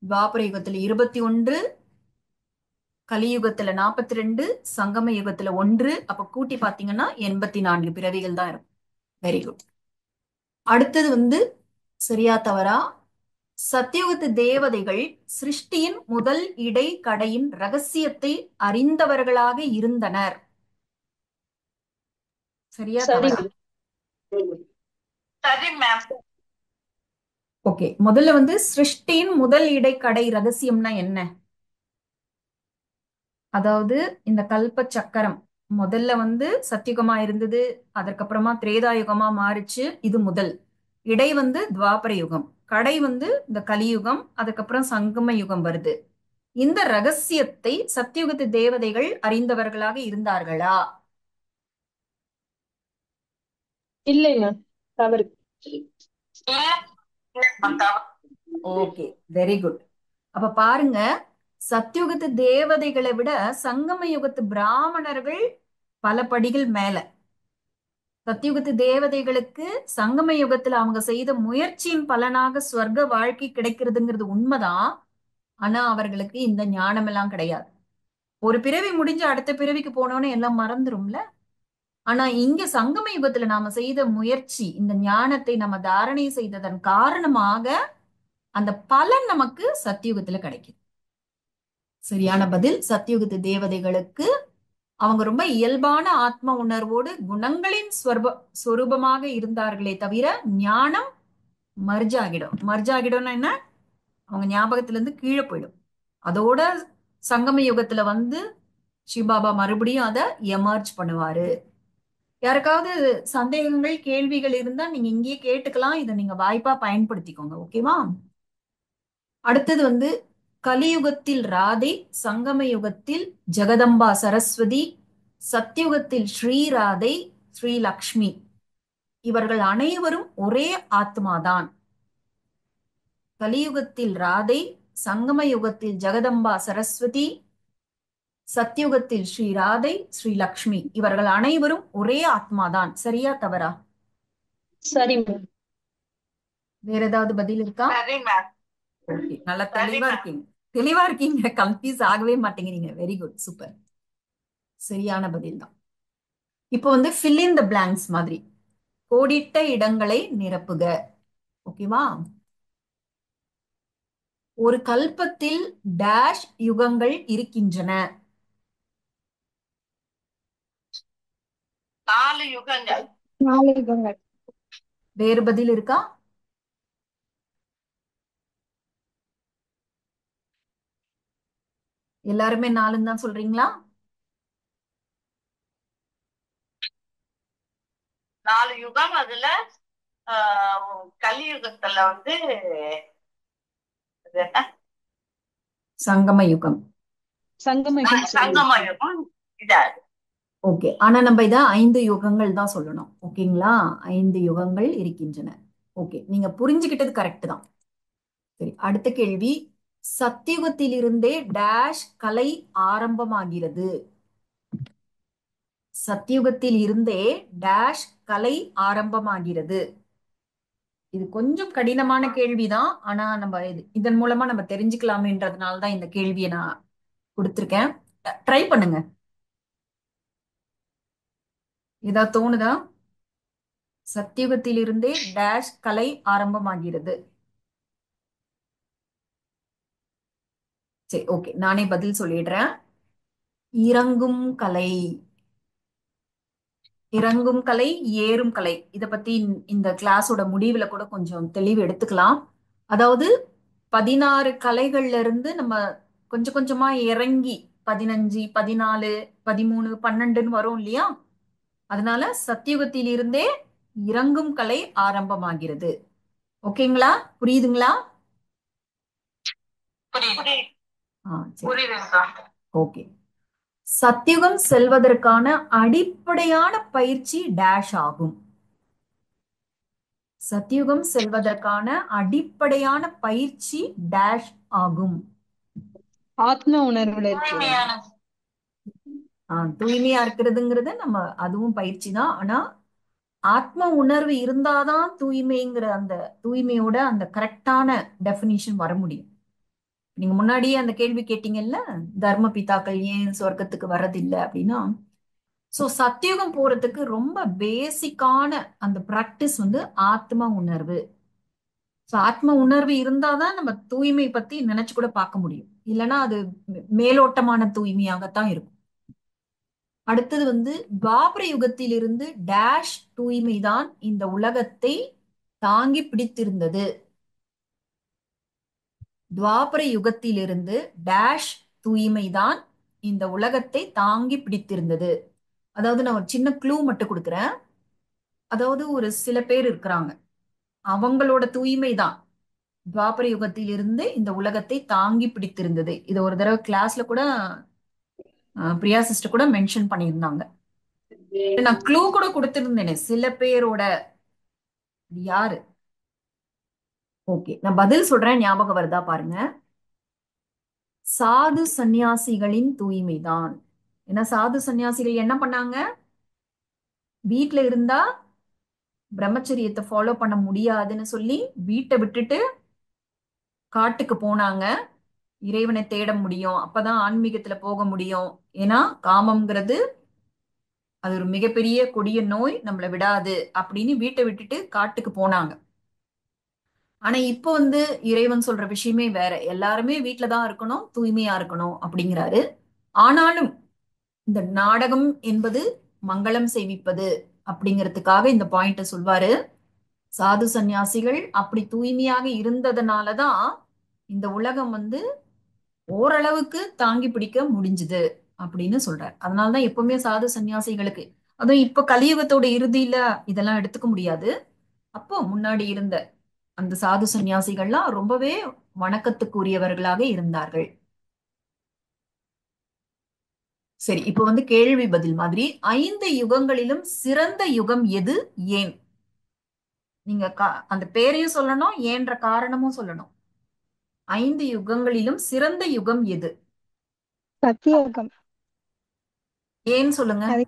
துவாபர யுகத்துல 21, கலியுகத்துல 42, சங்கம யுகத்துல 1. அப்ப கூட்டி பாத்தீங்கன்னா 84 பிறவிகள் தான் இருக்கும். Very good. அடுத்தது வந்து சரியா தவறா? சத்தியுகத்து தேவதைகள் சிருஷ்டியின் முதல் இடை கடையின் ரகசியத்தை அறிந்தவர்களாக இருந்தனர். சரியா சரி தவறா? மேம். சரி மேம். ஓகே, முதல்ல வந்து சிருஷ்டியின் முதல் இடைக்கடை ரகசியம்னா என்ன? அதாவது இந்த கல்ப சக்கரம் முதல்ல வந்து சத்தியுகமா இருந்தது. அதற்கப்புறமா திரேதாயுகமா மாறிச்சு. இது முதல். இடை வந்து துவாபர யுகம். கடை வந்து இந்த கலியுகம். அதுக்கப்புறம் சங்கம யுகம் வருது. இந்த ரகசியத்தை சத்தியுகத்து தேவதைகள் அறிந்தவர்களாக இருந்தார்களா? இல்லை மேம், தவறு. இல்ல இல்ல மேம் தவறு. Okay, very good. அப்ப பாருங்க, சத்யுகத்து தேவதைகளை விட சங்கம யுகத்து பிராமணர்கள் பல படிகள் மேல. சத்யுகத்து தேவதைகளுக்கு சங்கம யுகத்துல அவங்க செய்த முயற்சியின் பலனாக ஸ்வர்க்க வாழ்க்கை கிடைக்கிறதுங்கிறது உண்மைதான். ஆனா அவர்களுக்கு இந்த ஞானம் எல்லாம் கிடையாது. ஒரு பிறவி முடிஞ்சு அடுத்த பிறவிக்கு போனோன்னு எல்லாம் மறந்துரும்ல. ஆனா இங்க சங்கம யுகத்துல நாம செய்த முயற்சி, இந்த ஞானத்தை நம்ம தாரணை செய்ததன் காரணமாக அந்த பலன் நமக்கு சத்யுகத்துல கிடைக்குது. சரியான பதில். சத்யுகத்து தேவதைகளுக்கு அவங்க ரொம்ப இயல்பான ஆத்ம உணர்வோடு குணங்களின் ஸ்வரூபமாக இருந்தார்களே தவிர ஞானம் மர்ஜ் ஆகிடும். மர்ஜ் ஆகிடும்னா என்ன? அவங்க ஞாபகத்துல இருந்து கீழே போயிடும். அதோட சங்கம யுகத்துல வந்து சிவபாபா மறுபடியும் அதை எமர்ஜ் பண்ணுவாரு. யாருக்காவது சந்தேகங்கள் கேள்விகள் இருந்தா நீங்க இங்கேயே கேட்டுக்கலாம். இதை நீங்க வாய்ப்பா பயன்படுத்திக்கோங்க. ஓகேவா? அடுத்தது வந்து கலியுகத்தில் ராதை, சங்கம யுகத்தில் ஜெகதம்பா சரஸ்வதி, சத்யுகத்தில் ஸ்ரீராதை, ஸ்ரீ லக்ஷ்மி, இவர்கள் அனைவரும் ஒரே ஆத்மாதான். கலியுகத்தில் ராதை, சங்கம யுகத்தில் ஜெகதம்பா சரஸ்வதி, சத்யுகத்தில் ஸ்ரீராதை, ஸ்ரீ லக்ஷ்மி, இவர்கள் அனைவரும் ஒரே ஆத்மாதான். சரியா தவறா? சரி மேம். வேற ஏதாவது பதில் இருக்கா? சரி மேம். ஓகே, நல்லா சரி தெளிவா மேம். இருக்கீங்க. தெளிவா இருக்கீங்க, கன்ஃபியூஸ் ஆகவே மாட்டேங்கிறீங்க. Very good, super. சரியான பதில் தான். இப்போ வந்து fill in the blanks மாதிரி கோடிட்ட இடங்களை நிரப்புக. ஓகேவா? ஒரு கல்பத்தில் டேஷ் யுகங்கள் இருக்கின்றன. 4 யுகங்கள். 4 யுகங்கள். வேறு பதில் இருக்கா? எல்லாருமே 4 தான் சொல்றீங்களா? 4 யுகம். அதுல கலியுகத்துல வந்து இது என்ன? சங்கம சங்கம யுகம். யுகம் சங்கம சொல்லியிருக்கோம். யுகம். இதா ஓகே, ஆனா நம்ம இத 5 யுகங்கள் தான் சொல்லணும். ஓகேங்களா? 5 யுகங்கள் இருக்கின்றன. ஓகே, நீங்க புரிஞ்சுக்கிட்டது கரெக்ட் தான். சரி, அடுத்த கேள்வி. சத்தியுகத்திலிருந்தே டேஷ் கலை ஆரம்பமாகிறது. சத்தியுகத்தில் இருந்தே டேஷ் கலை ஆரம்பமாகிறது. இது கொஞ்சம் கடினமான கேள்விதான். ஆனா நம்ம இதன் மூலமா நம்ம தெரிஞ்சுக்கலாமேன்றதுனால தான் இந்த கேள்வியை நான் கொடுத்திருக்கேன். ட்ரை பண்ணுங்க. ஏதாவது தோணுதா? சத்தியுகத்திலிருந்தே டேஷ் கலை ஆரம்பமாகிறது. சரி, ஓகே, நானே பதில் சொல்லிடுறேன். இறங்கும் கலை. இறங்கும் கலை, ஏறும் கலை. இத பத்தி இந்த கிளாஸோட முடிவுல கூட கொஞ்சம் தெளிவு எடுத்துக்கலாம். அதாவது 16 கலைகள்ல இருந்து நம்ம கொஞ்சம் கொஞ்சமா இறங்கி 15, 14, 13, 12ன்னு வரும் இல்லையா? அதனால சத்தியுகத்தில் இருந்தே இறங்கும் கலை ஆரம்பமாகிறது. ஓகேங்களா? புரியுதுங்களா? புரியுது. சரி, புரியுதுங்கக்கா. ஓகே. சத்தியுகம் செல்வதற்கான அடிப்படையான பயிற்சி டேஷ் ஆகும். சத்தியுகம் செல்வதற்கான அடிப்படையான பயிற்சி டேஷ் ஆகும். ஆத்ம உணர்வுல இருக்கு. தூய்மையான தூய்மையா இருக்கிறதுங்கிறது நம்ம அதுவும் பயிற்சி தான். ஆனா ஆத்ம உணர்வு இருந்தாதான் தூய்மைங்கிற அந்த தூய்மையோட அந்த கரெக்டான டெபினிஷன் வர முடியும். நீங்க முன்னாடியே அந்த கேள்வி கேட்டீங்கல்ல, தர்ம பிதாக்கள் ஏன் சொர்க்கத்துக்கு வர்றதில்லை அப்படின்னா, சோ சத்தியுகம் போறதுக்கு ரொம்ப பேசிக்கான அந்த பிராக்டிஸ் வந்து ஆத்ம உணர்வு. சோ ஆத்ம உணர்வு இருந்தாதான் நம்ம தூய்மை பத்தி நினைச்சு கூட பார்க்க முடியும். இல்லைன்னா அது மேலோட்டமான தூய்மையாகத்தான் இருக்கும். அடுத்தது வந்து துவாபர யுகத்திலிருந்து டேஷ் தூய்மைதான் இந்த உலகத்தை தாங்கி பிடித்திருந்தது. துவாபர யுகத்திலிருந்து டேஷ் தூய்மைதான் இந்த உலகத்தை தாங்கி பிடித்திருந்தது. அதாவது நான் ஒரு சின்ன க்ளூ மட்டும் கொடுக்குறேன். அதாவது ஒரு சில பேர் இருக்கிறாங்க, அவங்களோட தூய்மை தான் துவாபர யுகத்திலிருந்து இந்த உலகத்தை தாங்கி பிடித்திருந்தது. இதை ஒரு தடவை கிளாஸ்ல கூட பிரியா சிஸ்டர் கூட மென்ஷன் பண்ணியிருந்தாங்க. நான் க்ளூ கூட கொடுத்திருந்தேனே சில பேரோட. இது யாரு? ஓகே, நான் பதில் சொல்றேன், ஞாபகம் வருதா பாருங்க. சாது சந்நியாசிகளின் தூய்மைதான். ஏன்னா சாது சந்நியாசிகள் என்ன பண்ணாங்க? வீட்ல இருந்தா பிரம்மச்சரியத்தை ஃபாலோ பண்ண முடியாதுன்னு சொல்லி வீட்டை விட்டுட்டு காட்டுக்கு போனாங்க. இறைவனை தேட முடியும், அப்பதான் ஆன்மீகத்துல போக முடியும். ஏன்னா காமம்ங்கிறது அது ஒரு மிகப்பெரிய கொடிய நோய், நம்மளை விடாது அப்படின்னு வீட்டை விட்டுட்டு காட்டுக்கு போனாங்க. ஆனா இப்போ வந்து இறைவன் சொல்ற விஷயமே வேற. எல்லாருமே வீட்டுலதான் இருக்கணும், தூய்மையா இருக்கணும் அப்படிங்கிறாரு. ஆனாலும் இந்த நாடகம் என்பது மங்களம் செய்விப்பது அப்படிங்கிறதுக்காக இந்த பாயிண்ட சொல்வாரு. சாது சந்நியாசிகள் அப்படி தூய்மையாக இருந்ததுனாலதான் இந்த உலகம் வந்து ஓரளவுக்கு தாங்கி பிடிக்க முடிஞ்சுது அப்படின்னு சொல்றார். அதனாலதான் எப்பவுமே சாது சந்நியாசிகளுக்கு, அதுவும் இப்ப கலியுகத்தோட இறுதியில இதெல்லாம் எடுத்துக்க முடியாது. அப்போ முன்னாடி இருந்த அந்த சாது சந்நியாசிகள்லாம் ரொம்பவே வணக்கத்துக்குரியவர்களாக இருந்தார்கள். சரி, இப்ப வந்து கேள்வி பதில் மாதிரி 5 யுகங்களிலும் சிறந்த யுகம் எது, ஏன்? நீங்க அந்த பேரையும் சொல்லணும், ஏன்ற காரணமும் சொல்லணும். 5 யுகங்களிலும் சிறந்த யுகம் எது, சத்தியோகம். ஏன் சொல்லுங்க. அது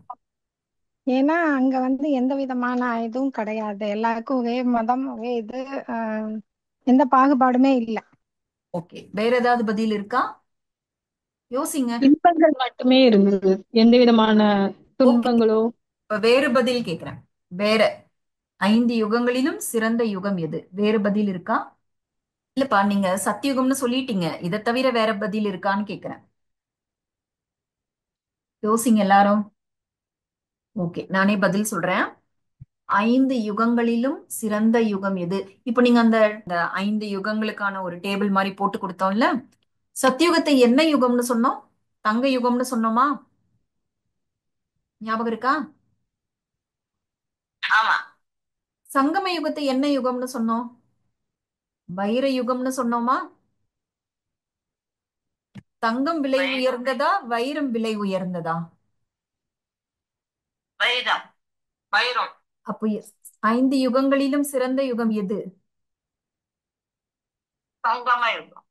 ஏன்னா அங்க வந்து எந்த விதமான இதுவும் கிடையாது, எல்லாருக்கும் ஒரே மதம், ஒரே இது, ஆஹ், எந்த பாகுபாடுமே இல்லை. ஓகே, வேற ஏதாவது பதில் இருக்கா? யோசிங்க. இன்பங்கள் மட்டுமே இருந்தது, எந்த விதமான ஓகே, துன்பங்களோ. இப்ப வேறு பதில் கேக்குறேன். வேற 5 யுகங்களிலும் சிறந்த யுகம் எது, வேறு பதில் இருக்கா? இல்லப்பா, நீங்க சத்தியுகம்னு சொல்லிட்டீங்க, இதை தவிர வேற பதில் இருக்கான்னு கேக்குறேன். யோசிங்க எல்லாரும். ஓகே, நானே பதில் சொல்றேன். 5 யுகங்களிலும் சிறந்த யுகம் எது? இப்ப நீங்க அந்த 5 யுகங்களுக்கான ஒரு டேபிள் மாதிரி போட்டு கொடுத்தோம்ல. சத்தியுகத்தை என்ன யுகம்னு சொன்னோம்? தங்க யுகம்னு சொன்னோமா? ஞாபகம் இருக்கா? ஆமா. சங்கம யுகத்தை என்ன யுகம்னு சொன்னோம்? வைர யுகம்னு சொன்னோமா? தங்கம் விலை வைரம். உயர்ந்ததா, வைரம் விலை உயர்ந்ததா? வைரம். வைரம். அப்போ 5 யுகங்களிலும் சிறந்த யுகம் எது? சங்கம யுகம்.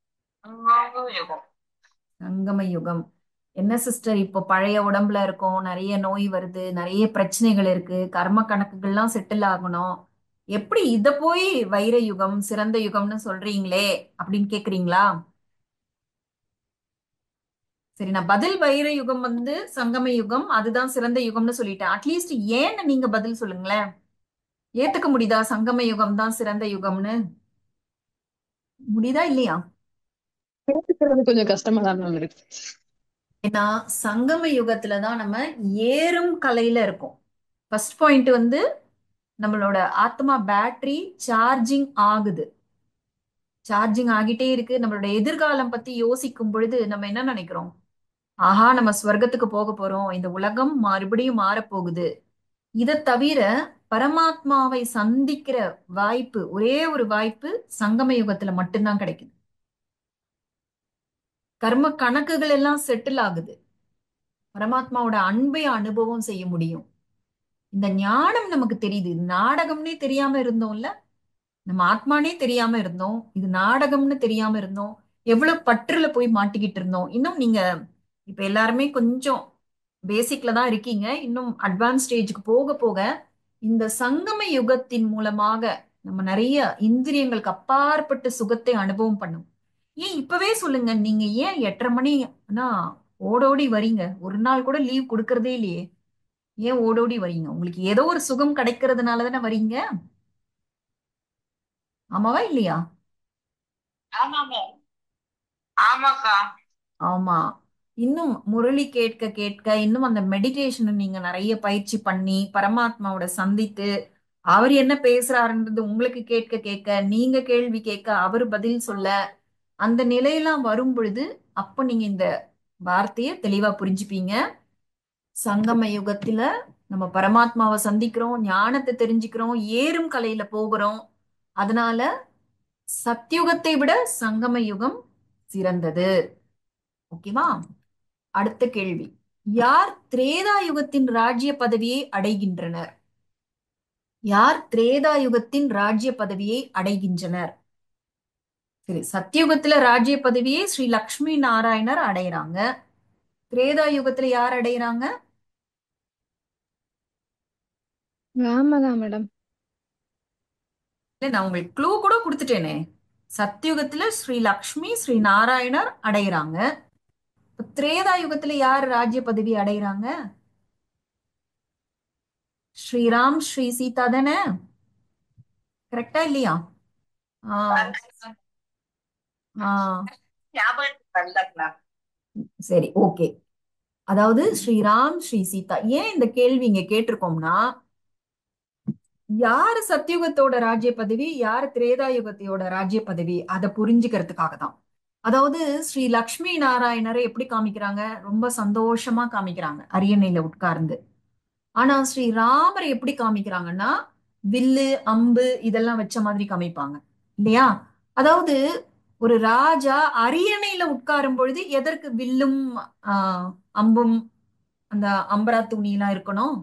சங்கம யுகம். சங்கம யுகம். என்ன சிஸ்டர், இப்போ பழைய உடம்புல இருக்கோம், நிறைய நோய் வருது, நிறைய பிரச்சனைகள் இருக்கு, கர்ம கணக்குகள்லாம் செட்டில் ஆகணும், எப்படி இத போய் வைர யுகம் சிறந்த யுகம்னு சொல்றீங்களே அப்படின்னு கேக்குறீங்களா? சரி, நான் பதில் வைர யுகம் வந்து சங்கம யுகம் அதுதான் சிறந்த யுகம்னு சொல்லிட்டேன். அட்லீஸ்ட் ஏன்னு நீங்க பதில் சொல்லுங்களேன். ஏத்துக்க முடியுதா சங்கம யுகம் தான் சிறந்த யுகம்னு? முடியுதா இல்லையா? எடுத்துக்கிறது கொஞ்சம் கஷ்டமா தான் மேம் இருக்கு. ஏன்னா சங்கம யுகத்துலதான் நம்ம ஏறும் கலையில இருக்கோம். ஃபர்ஸ்ட் பாயிண்ட் வந்து நம்மளோட ஆத்மா பேட்டரி சார்ஜிங் ஆகுது, சார்ஜிங் ஆகிட்டே இருக்கு. நம்மளோட எதிர்காலம் பத்தி யோசிக்கும் பொழுது நம்ம என்ன நினைக்கிறோம்? ஆஹா, நம்ம ஸ்வர்க்கத்துக்கு போக போறோம், இந்த உலகம் மறுபடியும் மாறப்போகுது. இதை தவிர பரமாத்மாவை சந்திக்கிற வாய்ப்பு, ஒரே ஒரு வாய்ப்பு சங்கம யுகத்துல மட்டும்தான் கிடைக்குது. கர்ம கணக்குகள் எல்லாம் செட்டில் ஆகுது, பரமாத்மாவோட அன்பை அனுபவம் செய்ய முடியும். இந்த ஞானம் நமக்கு தெரியுது. இது நாடகம்னே தெரியாம இருந்தோம்ல, நம்ம ஆத்மானே தெரியாம இருந்தோம், இது நாடகம்னு தெரியாம இருந்தோம், எவ்வளவு பற்றுல போய் மாட்டிக்கிட்டு இருந்தோம். இன்னும் நீங்க இப்ப எல்லாருமே கொஞ்சம் பேசிக்ல தான் இருக்கீங்க, இன்னும் அட்வான்ஸ் ஸ்டேஜுக்கு போக போக இந்த சங்கம யுகத்தின் மூலமாக நம்ம நிறைய இந்திரியங்களுக்கு அப்பாற்பட்ட சுகத்தை அனுபவம் பண்ணும். ஏன் இப்பவே சொல்லுங்க, நீங்க ஏன் 8:30 மணினா ஓடோடி வரீங்க? ஒரு நாள் கூட லீவ் கொடுக்கறதே இல்லையே, ஏன் ஓடோடி வரீங்க? உங்களுக்கு ஏதோ ஒரு சுகம் கிடைக்கிறதுனால தானே வரீங்க, ஆமாவா இல்லையா? ஆமாங்க. ஆமாக்கா. ஆமா. இன்னும் முரளி கேட்க கேட்க இன்னும் அந்த மெடிடேஷனை நீங்க நிறைய பயிற்சி பண்ணி பரமாத்மாவோட சந்தித்து அவர் என்ன பேசுறாருன்றது உங்களுக்கு கேட்க கேட்க, நீங்க கேள்வி கேட்க அவர் பதில் சொல்ல, அந்த நிலையெல்லாம் வரும் பொழுது அப்ப நீங்க இந்த வார்த்தையை தெளிவா புரிஞ்சுப்பீங்க. சங்கம யுகத்துல நம்ம பரமாத்மாவை சந்திக்கிறோம், ஞானத்தை தெரிஞ்சுக்கிறோம், ஏறும் கலையில போகிறோம். அதனால சத்யுகத்தை விட சங்கம யுகம் சிறந்தது. ஓகேவா? அடுத்த கேள்வி, யார் திரேதா யுகத்தின் ராஜ்ய பதவியை அடைகின்றனர்? யார் திரேதா யுகத்தின் ராஜ்ய பதவியை அடைகின்றனர்? சரி, சத்தியுகத்துல ராஜ்ய பதவியை ஸ்ரீ லக்ஷ்மி நாராயணர் அடையறாங்க. திரேதா யுகத்துல யார் அடையறாங்க? ராமதான் மேடம். இல்ல, நான் உங்களுக்கு க்ளூ கூட கொடுத்துட்டேனே. சத்தியுகத்துல ஸ்ரீ லக்ஷ்மி ஸ்ரீ நாராயணர் அடையறாங்க. இப்ப திரேதா யுகத்துல யார் ராஜ்ய பதவி அடையறாங்க? ஸ்ரீராம் ஸ்ரீ சீதா தானே? கரெக்டா இல்லையா? ஆஹ் ஆஹ் ஞாபகத்துக்கு வரலங்களா? சரி, ஓகே. அதாவது ஸ்ரீராம் ஸ்ரீ சீதா. ஏன் இந்த கேள்வி இங்க கேட்டிருக்கோம்னா, யாரு சத்தியுகத்தோட ராஜ்ய பதவி, யாரு திரேதா யுகத்தோட ராஜ்ய பதவி, அதை புரிஞ்சுக்கிறதுக்காக தான். அதாவது ஸ்ரீ லக்ஷ்மி நாராயணரை எப்படி காமிக்கிறாங்க? ரொம்ப சந்தோஷமா காமிக்கிறாங்க அரியணையில உட்கார்ந்து. ஆனா ஸ்ரீ ராமரை எப்படி காமிக்கிறாங்கன்னா, வில்லு அம்பு இதெல்லாம் வச்ச மாதிரி காமிப்பாங்க இல்லையா? அதாவது ஒரு ராஜா அரியணையில உட்காரும் பொழுது எதற்கு வில்லும் ஆஹ் அம்பும் அந்த அம்பரா துணி எல்லாம் இருக்கணும்?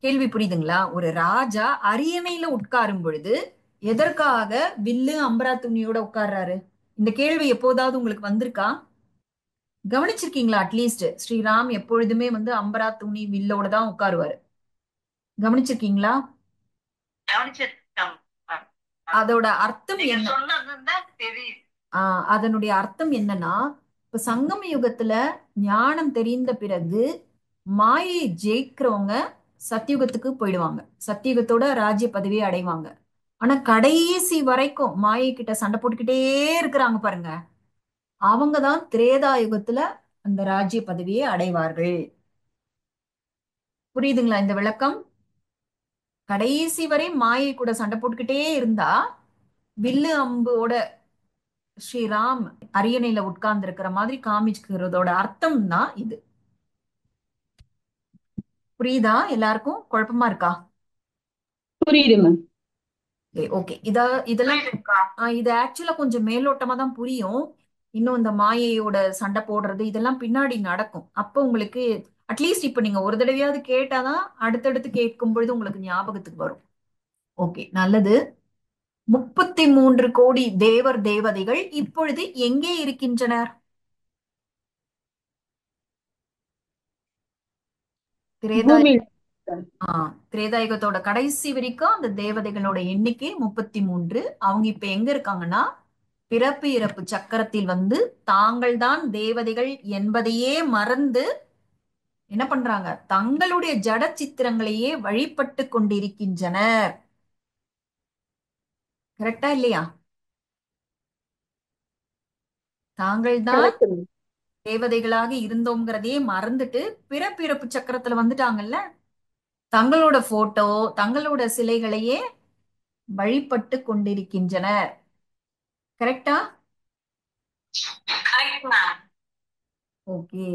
கேள்வி புரியுதுங்களா? ஒரு ராஜா அரியணையில உட்காரும் பொழுது எதற்காக வில்லு அம்பரா துணியோட உட்கார்றாரு? இந்த கேள்வி எப்போதாவது உங்களுக்கு வந்திருக்கா? கவனிச்சிருக்கீங்களா? அட்லீஸ்ட் ஸ்ரீராம் எப்பொழுதுமே வந்து அம்பரா துணி வில்லோட தான் உட்காருவாரு. கவனிச்சிருக்கீங்களா? கவனிச்சிருக்கேன். அதோட அர்த்தம் நீங்க என்ன? சொன்னதுதான் தெரியுது. அதனுடைய அர்த்தம் என்னன்னா, இப்ப சங்கம யுகத்துல ஞானம் தெரிந்த பிறகு மாயை ஜெயிக்கிறவங்க சத்தியுகத்துக்கு போயிடுவாங்க. சத்தியுகத்தோட ராஜ்ய பதவியை அடைவாங்க. ஆனா கடைசி வரைக்கும் மாயை கிட்ட சண்டை போட்டுக்கிட்டே இருக்கிறாங்க பாருங்க, அவங்கதான் திரேதா யுகத்துல அந்த ராஜ்ய பதவியை அடைவார்கள். புரியுதுங்களா இந்த விளக்கம்? கடைசி வரை மாயை கூட சண்டை போட்டுக்கிட்டே இருந்தா வில்லு அம்போட ஸ்ரீராம் அரியணையில உட்கார்ந்து இருக்கிற மாதிரி காமிக்கிறதோட அர்த்தம் தான் இது. புரியுதா? எல்லாருக்கும் குழப்பமா இருக்கா? புரியுது மேம். ஓகே. இதெல்லாம் புரியுதுக்கா. இது ஆக்சுவலா கொஞ்சம் மேலோட்டமா தான் புரியும். இன்னும் இந்த மாயையோட சண்டை போடுறது இதெல்லாம் பின்னாடி நடக்கும். அப்போ உங்களுக்கு அட்லீஸ்ட் இப்ப நீங்க ஒரு தடவையாவது கேட்டாதான் அடுத்தடுத்து கேட்கும் பொழுது உங்களுக்கு ஞாபகத்துக்கு வரும். ஓகே, நல்லது. 33 கோடி தேவர் தேவதைகள் இப்பொழுது எங்கே இருக்கின்றனர்? திரேதா பூமியில் திரேதாயுகத்தோட கடைசி வரைக்கும் அந்த தேவதைகளோட எண்ணிக்கை 33. அவங்க இப்ப எங்க இருக்காங்கன்னா, பிறப்பு இறப்பு சக்கரத்தில் வந்து தாங்கள் தான் தேவதைகள் என்பதையே மறந்து என்ன பண்றாங்க? தங்களுடைய ஜட சித்திரங்களையே வழிபட்டு கொண்டிருக்கின்றனர். கரெக்டா இல்லையா? தாங்கள் தான் correct ma'am. தேவதைகளாக இருந்தோங்கிறதையே மறந்துட்டு பிறப்பு சக்கரத்துல வந்துட்டாங்கல்ல. தங்களோட போட்டோ தங்களோட சிலைகளையே வழிபட்டு கொண்டிருக்கின்றனர். கரெக்டா? Correct ma'am. ஓகே,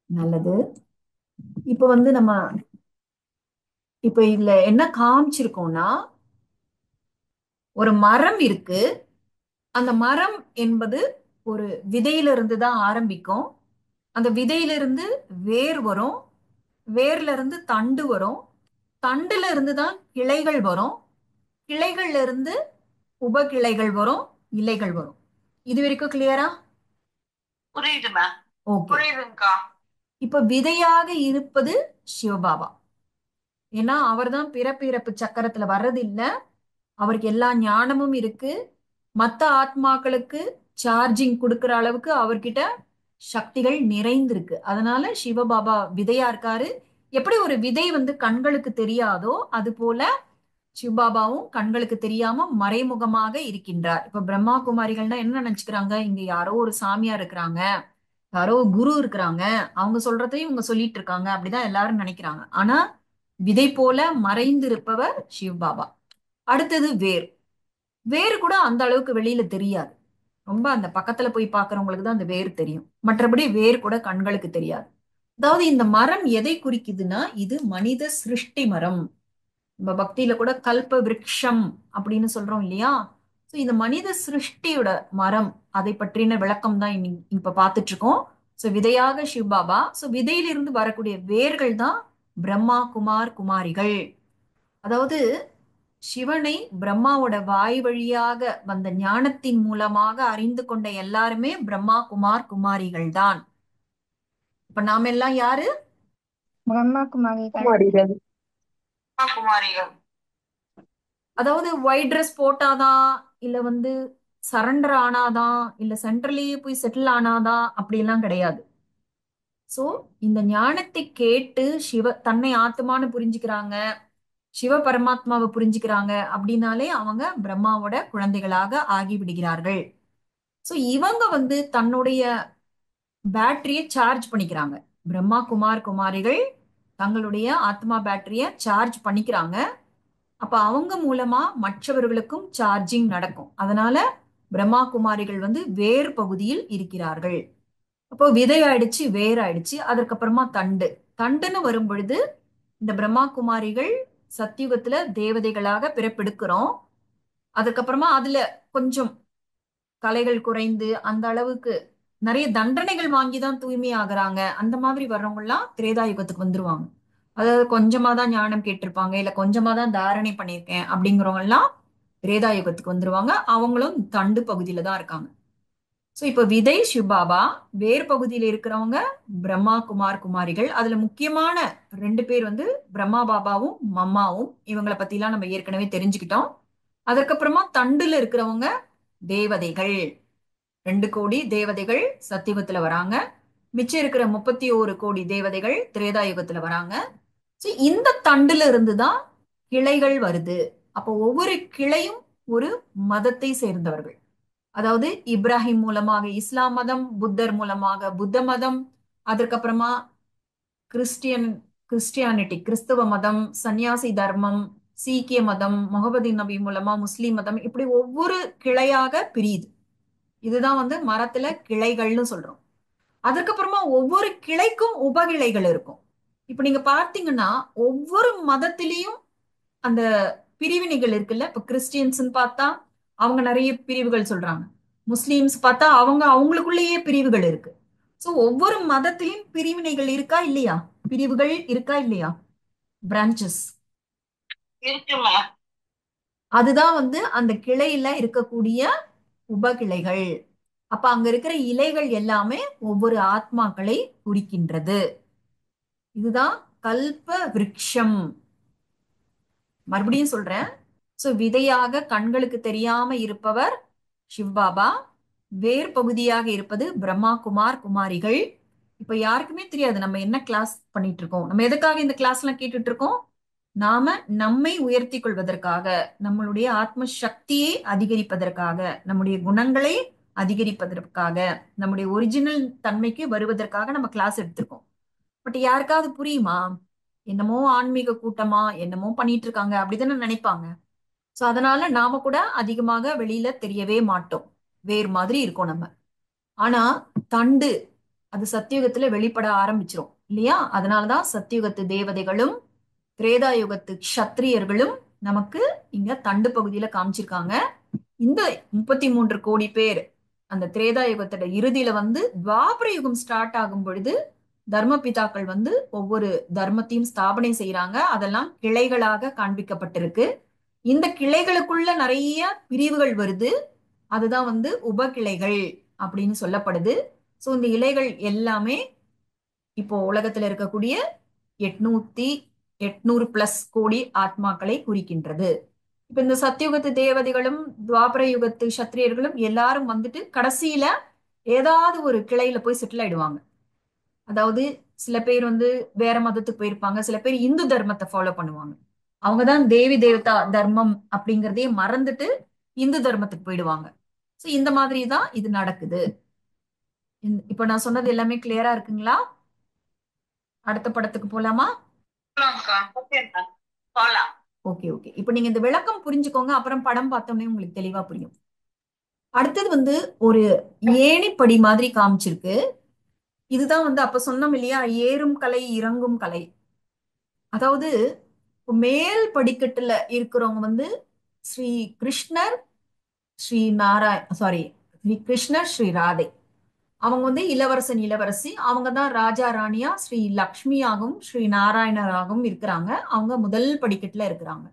நல்லது. இப்ப வந்து நம்ம இப்ப இதுல என்ன காமிச்சிருக்கோம்னா, ஒரு மரம் இருக்கு. அந்த மரம் என்பது ஒரு விதையிலிருந்து தான் ஆரம்பிக்கும். அந்த விதையிலிருந்து வேர் வரும். வேர்ல இருந்து தண்டு வரும். தண்டுல இருந்து தான் கிளைகள் வரும். கிளைகள்ல இருந்து உபகிளைகள் வரும், இலைகள் வரும். இது வரைக்கும் கிளியரா? புரியுது மேம். ஓகே. புரியுதுங்கக்கா. இப்ப விதையாக இருப்பது சிவபாபா. ஏன்னா அவர்தான் பிறப்பு சக்கரத்துல வர்றது இல்ல. அவருக்கு எல்லா ஞானமும் இருக்கு. மத்த ஆத்மாக்களுக்கு சார்ஜிங் கொடுக்கிற அளவுக்கு அவர்கிட்ட சக்திகள் நிறைந்திருக்கு. அதனால சிவபாபா விதையா இருக்காரு. எப்படி ஒரு விதை வந்து கண்களுக்கு தெரியாதோ அது போல சிவபாபாவும் கண்களுக்கு தெரியாம மறைமுகமாக இருக்கின்றார். இப்ப பிரம்மா குமாரிகள்னா என்ன நினைச்சுக்கிறாங்க? இங்க யாரோ ஒரு சாமியார் இருக்கிறாங்க, யாரோ குரு இருக்கிறாங்க, அவங்க சொல்றதையும் இவங்க சொல்லிட்டு இருக்காங்க, அப்படிதான் எல்லாரும் நினைக்கிறாங்க. ஆனா விதை போல மறைந்து இருப்பவர் சிவபாபா. அடுத்தது வேர். வேர் கூட அந்த அளவுக்கு வெளியில தெரியாது. ரொம்ப அந்த பக்கத்துல போய் பாக்குறவங்களுக்கு தான் அந்த வேர் தெரியும். மற்றபடி வேர் கூட கண்களுக்கு தெரியாது. அதாவது இந்த மரம் எதை குறிக்குதுன்னா, இது மனித சிருஷ்டி மரம். நம்ம பக்தியில கூட கல்ப விருட்சம் அப்படின்னு சொல்றோம் இல்லையா? சோ இந்த மனித சிருஷ்டியோட மரம், அதை பற்றின விளக்கம் தான் இப்ப பார்த்துட்டு இருக்கோம். சோ விதையாக சிவபாபா. சோ விதையிலிருந்து வரக்கூடிய வேர்கள் தான் பிரம்மா குமார் குமாரிகள். அதாவது சிவனை பிரம்மாவோட வாய் வழியாக வந்த ஞானத்தின் மூலமாக அறிந்து கொண்ட எல்லாருமே பிரம்மா குமார் குமாரிகள் தான். இப்ப நாம எல்லாம் யாரு? பிரம்மா குமாரிகள். குமாரிகள். குமாரிகள். அதாவது ஒயிட் ட்ரெஸ் போட்டாதான், இல்ல வந்து சரண்டர் ஆனாதான், இல்ல சென்ட்ரலயே போய் செட்டில் ஆனாதான் அப்படியெல்லாம் கிடையாது. சோ இந்த ஞானத்தை கேட்டு தன்னை ஆத்மான்னு புரிஞ்சுக்கிறாங்க, சிவ பரமாத்மாவை புரிஞ்சுக்கிறாங்க அப்படின்னாலே அவங்க பிரம்மாவோட குழந்தைகளாக ஆகிவிடுகிறார்கள். சோ இவங்க வந்து தன்னுடைய பேட்டரியை சார்ஜ் பண்ணிக்கிறாங்க. பிரம்மா குமார் குமாரிகள் தங்களுடைய ஆத்மா பேட்டரியை சார்ஜ் பண்ணிக்கிறாங்க. அப்ப அவங்க மூலமா மற்றவர்களுக்கும் சார்ஜிங் நடக்கும். அதனால பிரம்மா குமாரிகள் வந்து வேர் பகுதியில் இருக்கிறார்கள். அப்போ விதை ஆயிடுச்சு, வேர் ஆயிடுச்சு, அதற்கப்புறமா தண்டு. தண்டுன்னு வரும் பொழுது இந்த பிரம்மா குமாரிகள் சத்தியுகத்துல தேவதைகளாக பிறப்பெடுக்கிறோம். அதுக்கப்புறமா அதுல கொஞ்சம் கலைகள் குறைந்து அந்த அளவுக்கு நிறைய தண்டனைகள் வாங்கிதான் தூய்மை ஆகுறாங்க. அந்த மாதிரி வர்றவங்க எல்லாம் திரேதா யுகத்துக்கு வந்துருவாங்க. அதாவது கொஞ்சமா தான் ஞானம் கேட்டிருப்பாங்க, இல்ல கொஞ்சமா தான் தாரணை பண்ணியிருக்கேன் அப்படிங்கிறவங்க எல்லாம் திரேதா யுகத்துக்கு வந்துருவாங்க. அவங்களும் தண்டு பகுதியில தான் இருக்காங்க. சோ இப்ப விதை சிவபாபா, வேர் பகுதியில இருக்கிறவங்க பிரம்மா குமார் குமாரிகள். அதுல முக்கியமான 2 பேர் வந்து பிரம்மா பாபாவும் மம்மாவும். இவங்களை பத்தி எல்லாம் நம்ம ஏற்கனவே தெரிஞ்சுக்கிட்டோம். அதற்கப்புறமா தண்டுல இருக்கிறவங்க தேவதைகள். 2 கோடி தேவதைகள் சத்தியுகத்துல வராங்க. மிச்சம் இருக்கிற 31 கோடி தேவதைகள் திரேதா யுகத்துல வராங்க. சோ இந்த தண்டுல இருந்துதான் கிளைகள் வருது. அப்போ ஒவ்வொரு கிளையும் ஒரு மதத்தை சேர்ந்தவர்கள். அதாவது இப்ராஹிம் மூலமாக இஸ்லாம் மதம், புத்தர் மூலமாக புத்த மதம், அதற்கப்புறமா கிறிஸ்டியானிட்டி கிறிஸ்தவ மதம், சன்னியாசி தர்மம், சீக்கிய மதம், முகமது நபி மூலமா முஸ்லிம் மதம், இப்படி ஒவ்வொரு கிளையாக பிரியுது. இதுதான் வந்து மரத்துல கிளைகள்னு சொல்றோம். அதுக்கப்புறமா ஒவ்வொரு கிளைக்கும் உபகிளைகள் இருக்கும். இப்ப நீங்க பார்த்தீங்கன்னா ஒவ்வொரு மதத்திலையும் அந்த பிரிவினைகள் இருக்குல்ல. இப்ப கிறிஸ்டியன்ஸ் பார்த்தா அவங்க நிறைய பிரிவுகள் சொல்றாங்க. முஸ்லிம்ஸ் பார்த்தா அவங்க அவங்களுக்குள்ளேயே பிரிவுகள் இருக்கு. சோ ஒவ்வொரு மதத்திலும் பிரிவினைகள் இருக்கா இல்லையா? பிரிவுகள் இருக்கா இல்லையா? பிரான்ச்சஸ் இருக்குமா? அதுதான் வந்து அந்த கிளையில இருக்கக்கூடிய உபகிளைகள். அப்ப அங்க இருக்கிற இலைகள் எல்லாமே ஒவ்வொரு ஆத்மாக்களை குறிக்கின்றது. இதுதான் கல்ப விருட்சம். மறுபடியும் சொல்றேன். சோ விதையாக கண்களுக்கு தெரியாம இருப்பவர் சிவபாபா, வேர் பகுதியாக இருப்பது பிரம்மா குமார் குமாரிகள். இப்ப யாருக்குமே தெரியாது நம்ம என்ன கிளாஸ் பண்ணிட்டு இருக்கோம், நம்ம எதுக்காக இந்த கிளாஸ் எல்லாம் கேட்டுட்டு இருக்கோம். நாம நம்மை உயர்த்தி கொள்வதற்காக, நம்மளுடைய ஆத்ம சக்தியை அதிகரிப்பதற்காக, நம்முடைய குணங்களை அதிகரிப்பதற்காக, நம்முடைய ஒரிஜினல் தன்மைக்கு வருவதற்காக நம்ம கிளாஸ் எடுத்திருக்கோம். பட் யாருக்காவது புரியுமா? என்னமோ ஆன்மீக கூட்டமா என்னமோ பண்ணிட்டு இருக்காங்க அப்படிதானே நினைப்பாங்க. சோ அதனால நாம கூட அதிகமாக வெளியில தெரியவே மாட்டோம். வேறு மாதிரி இருக்கோம் நம்ம. ஆனா தண்டு அது சத்தியுகத்துல வெளிப்பட ஆரம்பிச்சிரும் இல்லையா? அதனாலதான் சத்தியுகத்து தேவதைகளும் திரேதா யுகத்து க்ஷத்ரியர்களும் நமக்கு இங்க தண்டு பகுதியில காமிச்சிருக்காங்க. இந்த 33 கோடி பேர் அந்த திரேதா யுகத்தோட இறுதியில வந்து துவாபர யுகம் ஸ்டார்ட் ஆகும் பொழுது தர்ம பிதாக்கள் வந்து ஒவ்வொரு தர்மத்தையும் ஸ்தாபனை செய்யறாங்க. அதெல்லாம் கிளைகளாக காண்பிக்கப்பட்டிருக்கு. இந்த கிளைகளுக்குள்ள நிறைய பிரிவுகள் வருது. அதுதான் வந்து உபகிளைகள் அப்படின்னு சொல்லப்படுது. சோ இந்த இலைகள் எல்லாமே இப்போ உலகத்துல இருக்கக்கூடிய 800+ கோடி ஆத்மாக்களை குறிக்கின்றது. இப்ப இந்த சத்தியுகத்து தேவதைகளும் துவாபர யுகத்து சத்திரியர்களும் எல்லாரும் வந்துட்டு கடைசியில ஏதாவது ஒரு கிளையில போய் செட்டில் ஆயிடுவாங்க. அதாவது சில பேர் வந்து வேற மதத்துக்கு போயிருப்பாங்க, சில பேர் இந்து தர்மத்தை ஃபாலோ பண்ணுவாங்க. அவங்கதான் தேவி தேவதா தர்மம் அப்படிங்கறதே மறந்துட்டு இந்து தர்மத்துக்கு போயிடுவாங்க. சோ இந்த மாதிரி தான் இது நடக்குது. இப்ப நான் சொன்னது எல்லாமே கிளியரா இருக்குங்களா? அடுத்த படத்துக்கு போலாமா? ஓகேக்கா. போலாம். Okay okay. இப்ப நீங்க இந்த விளக்கம் புரிஞ்சுக்கோங்க, அப்புறம் படம் பார்த்தோன்னே உங்களுக்கு தெளிவா புரியும். அடுத்தது வந்து ஒரு ஏணிப்படி மாதிரி காமிச்சிருக்கு. இதுதான் வந்து அப்ப சொன்னோம் இல்லையா, ஏறும் கலை இறங்கும் கலை. அதாவது மேல் படிக்கட்டுல இருக்கிறவங்க வந்து ஸ்ரீ கிருஷ்ணர், ஸ்ரீ நாராயண், சாரி, ஸ்ரீ கிருஷ்ணர், ஸ்ரீ ராதை. அவங்க வந்து இளவரசன் இளவரசி, அவங்க தான் ராஜா ராணியா ஸ்ரீ லக்ஷ்மியாகவும் ஸ்ரீ நாராயணராகவும் இருக்கிறாங்க. அவங்க முதல் படிக்கட்டுல இருக்கிறாங்க.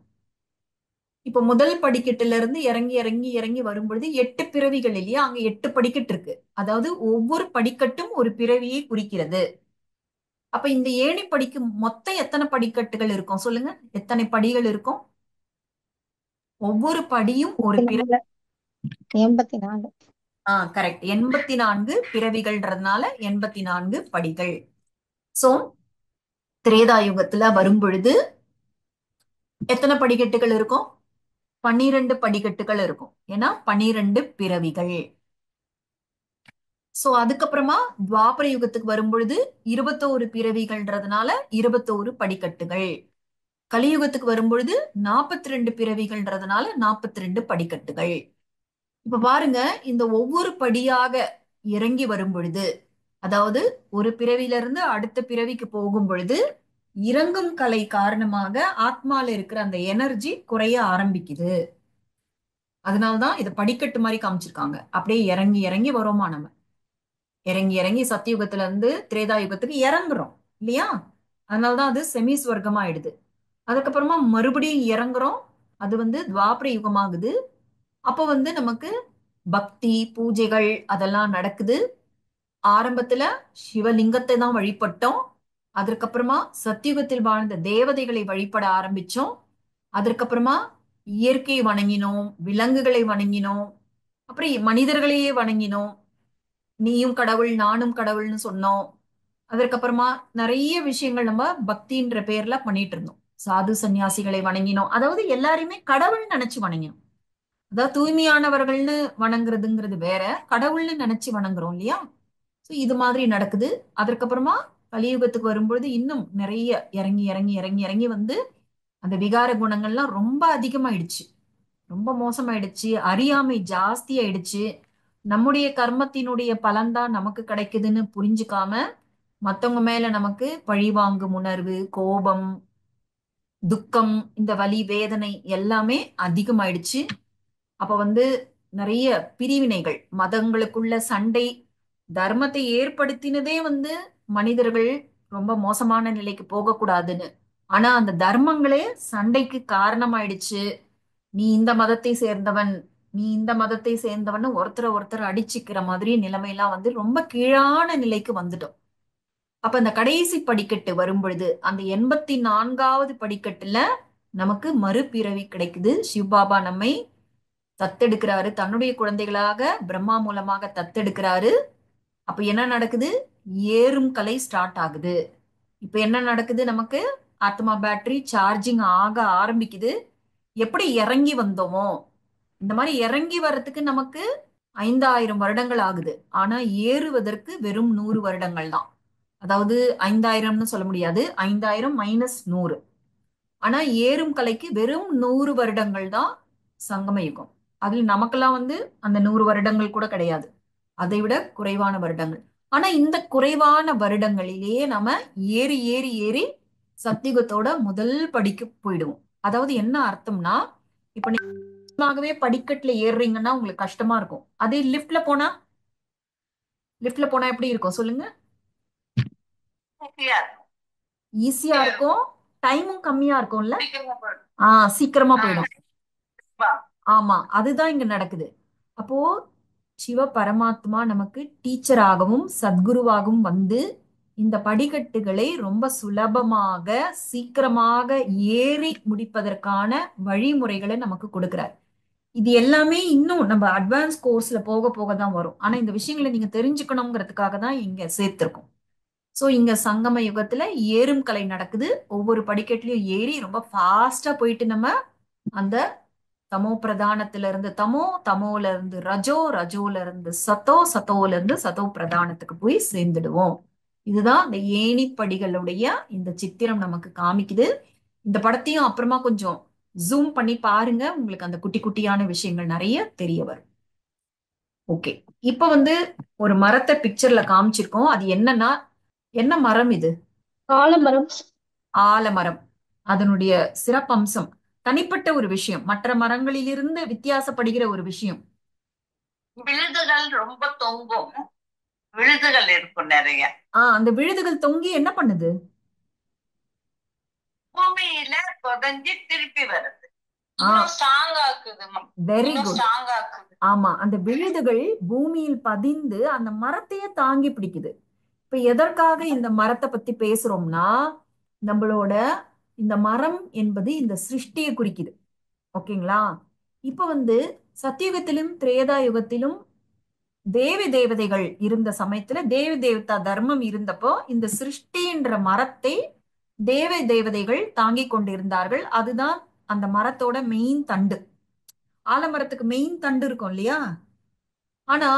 இப்ப முதல் படிக்கட்டுல இருந்து இறங்கி இறங்கி இறங்கி வரும்பொழுது 8 பிறவிகள் இல்லையா? அங்க 8 படிக்கட்டு இருக்கு. அதாவது ஒவ்வொரு படிக்கட்டும் ஒரு பிறவியை குறிக்கிறது. அப்ப இந்த ஏணி படிக்கு மொத்தம் எத்தனை படிக்கட்டுகள் இருக்கும் சொல்லுங்க? எத்தனை படிகள் இருக்கும்? ஒவ்வொரு படியும் ஒரு பிறவி. 84. கரெக்ட். 84 பிறவிகள்ன்றதுனால 84 படிகள். சோ திரேதாயுகத்துல வரும் பொழுது எத்தனை படிக்கட்டுகள் இருக்கும்? 12 படிக்கட்டுகள் இருக்கும். ஏன்னா 12 பிறவிகள். சோ அதுக்கப்புறமா துவாபர யுகத்துக்கு வரும்பொழுது 21 பிறவிகள்ன்றதுனால 21 படிக்கட்டுகள். கலியுகத்துக்கு வரும்பொழுது 42 பிறவிகள்ன்றதுனால 42 படிக்கட்டுகள். இப்ப பாருங்க, இந்த ஒவ்வொரு படியாக இறங்கி வரும் பொழுது, அதாவது ஒரு பிறவியிலிருந்து அடுத்த பிறவிக்கு போகும் பொழுது இறங்கும் கலை காரணமாக ஆத்மால இருக்கிற அந்த எனர்ஜி குறைய ஆரம்பிக்குது. அதனாலதான் இதை படிக்கட்டு மாதிரி காமிச்சிருக்காங்க. அப்படியே இறங்கி இறங்கி வரோமா நம்ம. இறங்கி இறங்கி சத்தியுகத்துல இருந்து திரேதா யுகத்துக்கு இறங்குறோம் இல்லையா? அதனாலதான் அது செமி ஸ்வர்க்கமா ஆயிடுது. அதுக்கப்புறமா மறுபடியும் இறங்குறோம். அது வந்து துவாபர யுகமாகுது. அப்போ வந்து நமக்கு பக்தி பூஜைகள் அதெல்லாம் நடக்குது. ஆரம்பத்துல சிவலிங்கத்தை தான் வழிபட்டோம். அதற்கப்புறமா சத்தியுகத்தில் வாழ்ந்த தேவதைகளை வழிபட ஆரம்பிச்சோம். அதற்கப்புறமா இயற்கையை வணங்கினோம், விலங்குகளை வணங்கினோம், அப்புறம் மனிதர்களையே வணங்கினோம். நீயும் கடவுள் நானும் கடவுள்னு சொன்னோம். அதற்கப்புறமா நிறைய விஷயங்கள் நம்ம பக்தின்ற பேர்ல பண்ணிட்டு இருந்தோம். சாது சன்னியாசிகளை வணங்கினோம். அதாவது எல்லாரையுமே கடவுள் நினைச்சு வணங்கினோம். அதாவது தூய்மையானவர்கள்னு வணங்குறதுங்கிறது வேற, கடவுள்னு நினைச்சு வணங்குறோம் இல்லையா? சோ இது மாதிரி நடக்குது. அதற்கப்புறமா கலியுகத்துக்கு வரும்பொழுது இன்னும் நிறைய இறங்கி இறங்கி இறங்கி இறங்கி வந்து அந்த விகார குணங்கள்லாம் ரொம்ப அதிகமாயிடுச்சு, ரொம்ப மோசமாயிடுச்சு, அறியாமை ஜாஸ்தி ஆயிடுச்சு. நம்முடைய கர்மத்தினுடைய பலன்தான் நமக்கு கிடைக்குதுன்னு புரிஞ்சுக்காம மத்தவங்க மேல நமக்கு பழிவாங்கும் உணர்வு, கோபம், துக்கம், இந்த வலி வேதனை எல்லாமே அதிகமாயிடுச்சு. அப்ப வந்து நிறைய பிரிவினைகள், மதங்களுக்குள்ள சண்டை, தர்மத்தை ஏற்படுத்தினதே வந்து மனிதர்கள் ரொம்ப மோசமான நிலைக்கு போகக்கூடாதுன்னு. ஆனா அந்த தர்மங்களே சண்டைக்கு காரணமாயிடுச்சு. நீ இந்த மதத்தை சேர்ந்தவன், நீ இந்த மதத்தை சேர்ந்தவன் ஒருத்தரை ஒருத்தர் அடிச்சுக்கிற மாதிரி நிலைமையெல்லாம் வந்து ரொம்ப கீழான நிலைக்கு வந்துட்டோம். அப்ப இந்த கடைசி படிக்கட்டு வரும் பொழுது அந்த 84வது படிக்கட்டுல நமக்கு மறுபிறவி கிடைக்குது. சிவபாபா நம்மை தத்தெடுக்கிறாரு, தன்னுடைய குழந்தைகளாக பிரம்மா மூலமாக தத்தெடுக்கிறாரு. அப்ப என்ன நடக்குது? ஏறும் கலை ஸ்டார்ட் ஆகுது. இப்ப என்ன நடக்குது? நமக்கு ஆத்மா பேட்டரி சார்ஜிங் ஆக ஆரம்பிக்குது. எப்படி இறங்கி வந்தோமோ இந்த மாதிரி இறங்கி வர்றதுக்கு நமக்கு 5000 வருடங்கள் ஆகுது. ஆனா ஏறுவதற்கு வெறும் 100 வருடங்கள் தான். அதாவது 5000ன்னு சொல்ல முடியாது, 5000 மைனஸ் 100. ஆனா ஏறும் கலைக்கு வெறும் 100 வருடங்கள் தான் சங்கம யுகம். அதில் நமக்கெல்லாம் வந்து அந்த 100 வருடங்கள் கூட கிடையாது, அதை விட குறைவான வருடங்கள். ஆனா இந்த குறைவான வருடங்களிலேயே நம்ம ஏறி ஏறி ஏறி சத்தியுகத்தோட முதல் படிக்கு போயிடுவோம். அதாவது என்ன அர்த்தம்னா, இப்ப நீங்கவே படிக்கட்டுல ஏறுறீங்கன்னா உங்களுக்கு கஷ்டமா இருக்கும். அதே லிஃப்ட்ல போனா, லிஃப்ட்ல போனா எப்படி இருக்கும் சொல்லுங்க? ஈஸியா இருக்கும், டைமும் கம்மியா இருக்கும்ல. சீக்கிரமா போயிடும். ஆமா, அதுதான் இங்க நடக்குது. அப்போ சிவ பரமாத்மா நமக்கு டீச்சராகவும் சத்குருவாகவும் வந்து இந்த படிக்கட்டுகளை ரொம்ப சுலபமாக சீக்கிரமாக ஏறி முடிப்பதற்கான வழிமுறைகளை நமக்கு கொடுக்கிறார். இது எல்லாமே இன்னும் நம்ம அட்வான்ஸ் கோர்ஸ்ல போக போக தான் வரும். ஆனா இந்த விஷயங்களை நீங்க தெரிஞ்சுக்கணுங்கிறதுக்காக தான் இங்க சேர்த்திருக்கோம். சோ இங்க சங்கம யுகத்துல ஏறும் கலை நடக்குது. ஒவ்வொரு படிக்கட்டுலயும் ஏறி ரொம்ப ஃபாஸ்டா போயிட்டு நம்ம அந்த தமோ பிரதானத்துல இருந்து தமோ, தமோல இருந்து ரஜோ, ரஜோல இருந்து சத்தோ, சத்தோல இருந்து சதோ பிரதானத்துக்கு போய் சேர்ந்துடுவோம். இதுதான் இந்த ஏணிப்படிகளுடைய இந்த சித்திரம் நமக்கு காமிக்குது. இந்த படத்தையும் அப்புறமா கொஞ்சம் ஜூம் பண்ணி பாருங்க, உங்களுக்கு அந்த குட்டி குட்டியான விஷயங்கள் நிறைய தெரிய வரும். ஓகே, இப்ப வந்து ஒரு மரத்தை பிக்சர்ல காமிச்சிருக்கோம். அது என்னன்னா, என்ன மரம் இது? ஆலமரம். ஆலமரம். அதனுடைய சிறப்பம்சம், தனிப்பட்ட ஒரு விஷயம், மற்ற மரங்களிலிருந்து வித்தியாசப்படுகிற ஒரு விஷயம். விழுதுகள் ரொம்ப தொங்கும். விழுதுகள் இருக்கும் நிறைய. அந்த விழுதுகள் தொங்கி என்ன பண்ணுது? பூமியில புதைஞ்சு திருப்பி வருது. இன்னும் ஸ்ட்ராங் ஆக்குது. வெரி இன்னும் குட். ஸ்ட்ராங் ஆக்குது. ஆமா, அந்த விழுதுகள் பூமியில் பதிந்து அந்த மரத்தையே தாங்கி பிடிக்குது. இப்ப எதற்காக இந்த மரத்தை பத்தி பேசுறோம்னா, நம்மளோட இந்த மரம் என்பது இந்த சிருஷ்டியை குறிக்குது. ஓகேங்களா? இப்ப சத்தியுகத்திலும் திரேதா யுகத்திலும் தேவி தேவதைகள் இருந்த சமயத்துல தேவி தேவதா தர்மம் இருந்தப்போ இந்த சிருஷ்டின்ற மரத்தை தேவி தேவதைகள் தாங்கி கொண்டிருந்தார்கள். அதுதான் அந்த மரத்தோட மெயின் தண்டு. ஆலமரத்துக்கு மெயின் தண்டு இருக்கும் இல்லையா? ஆனா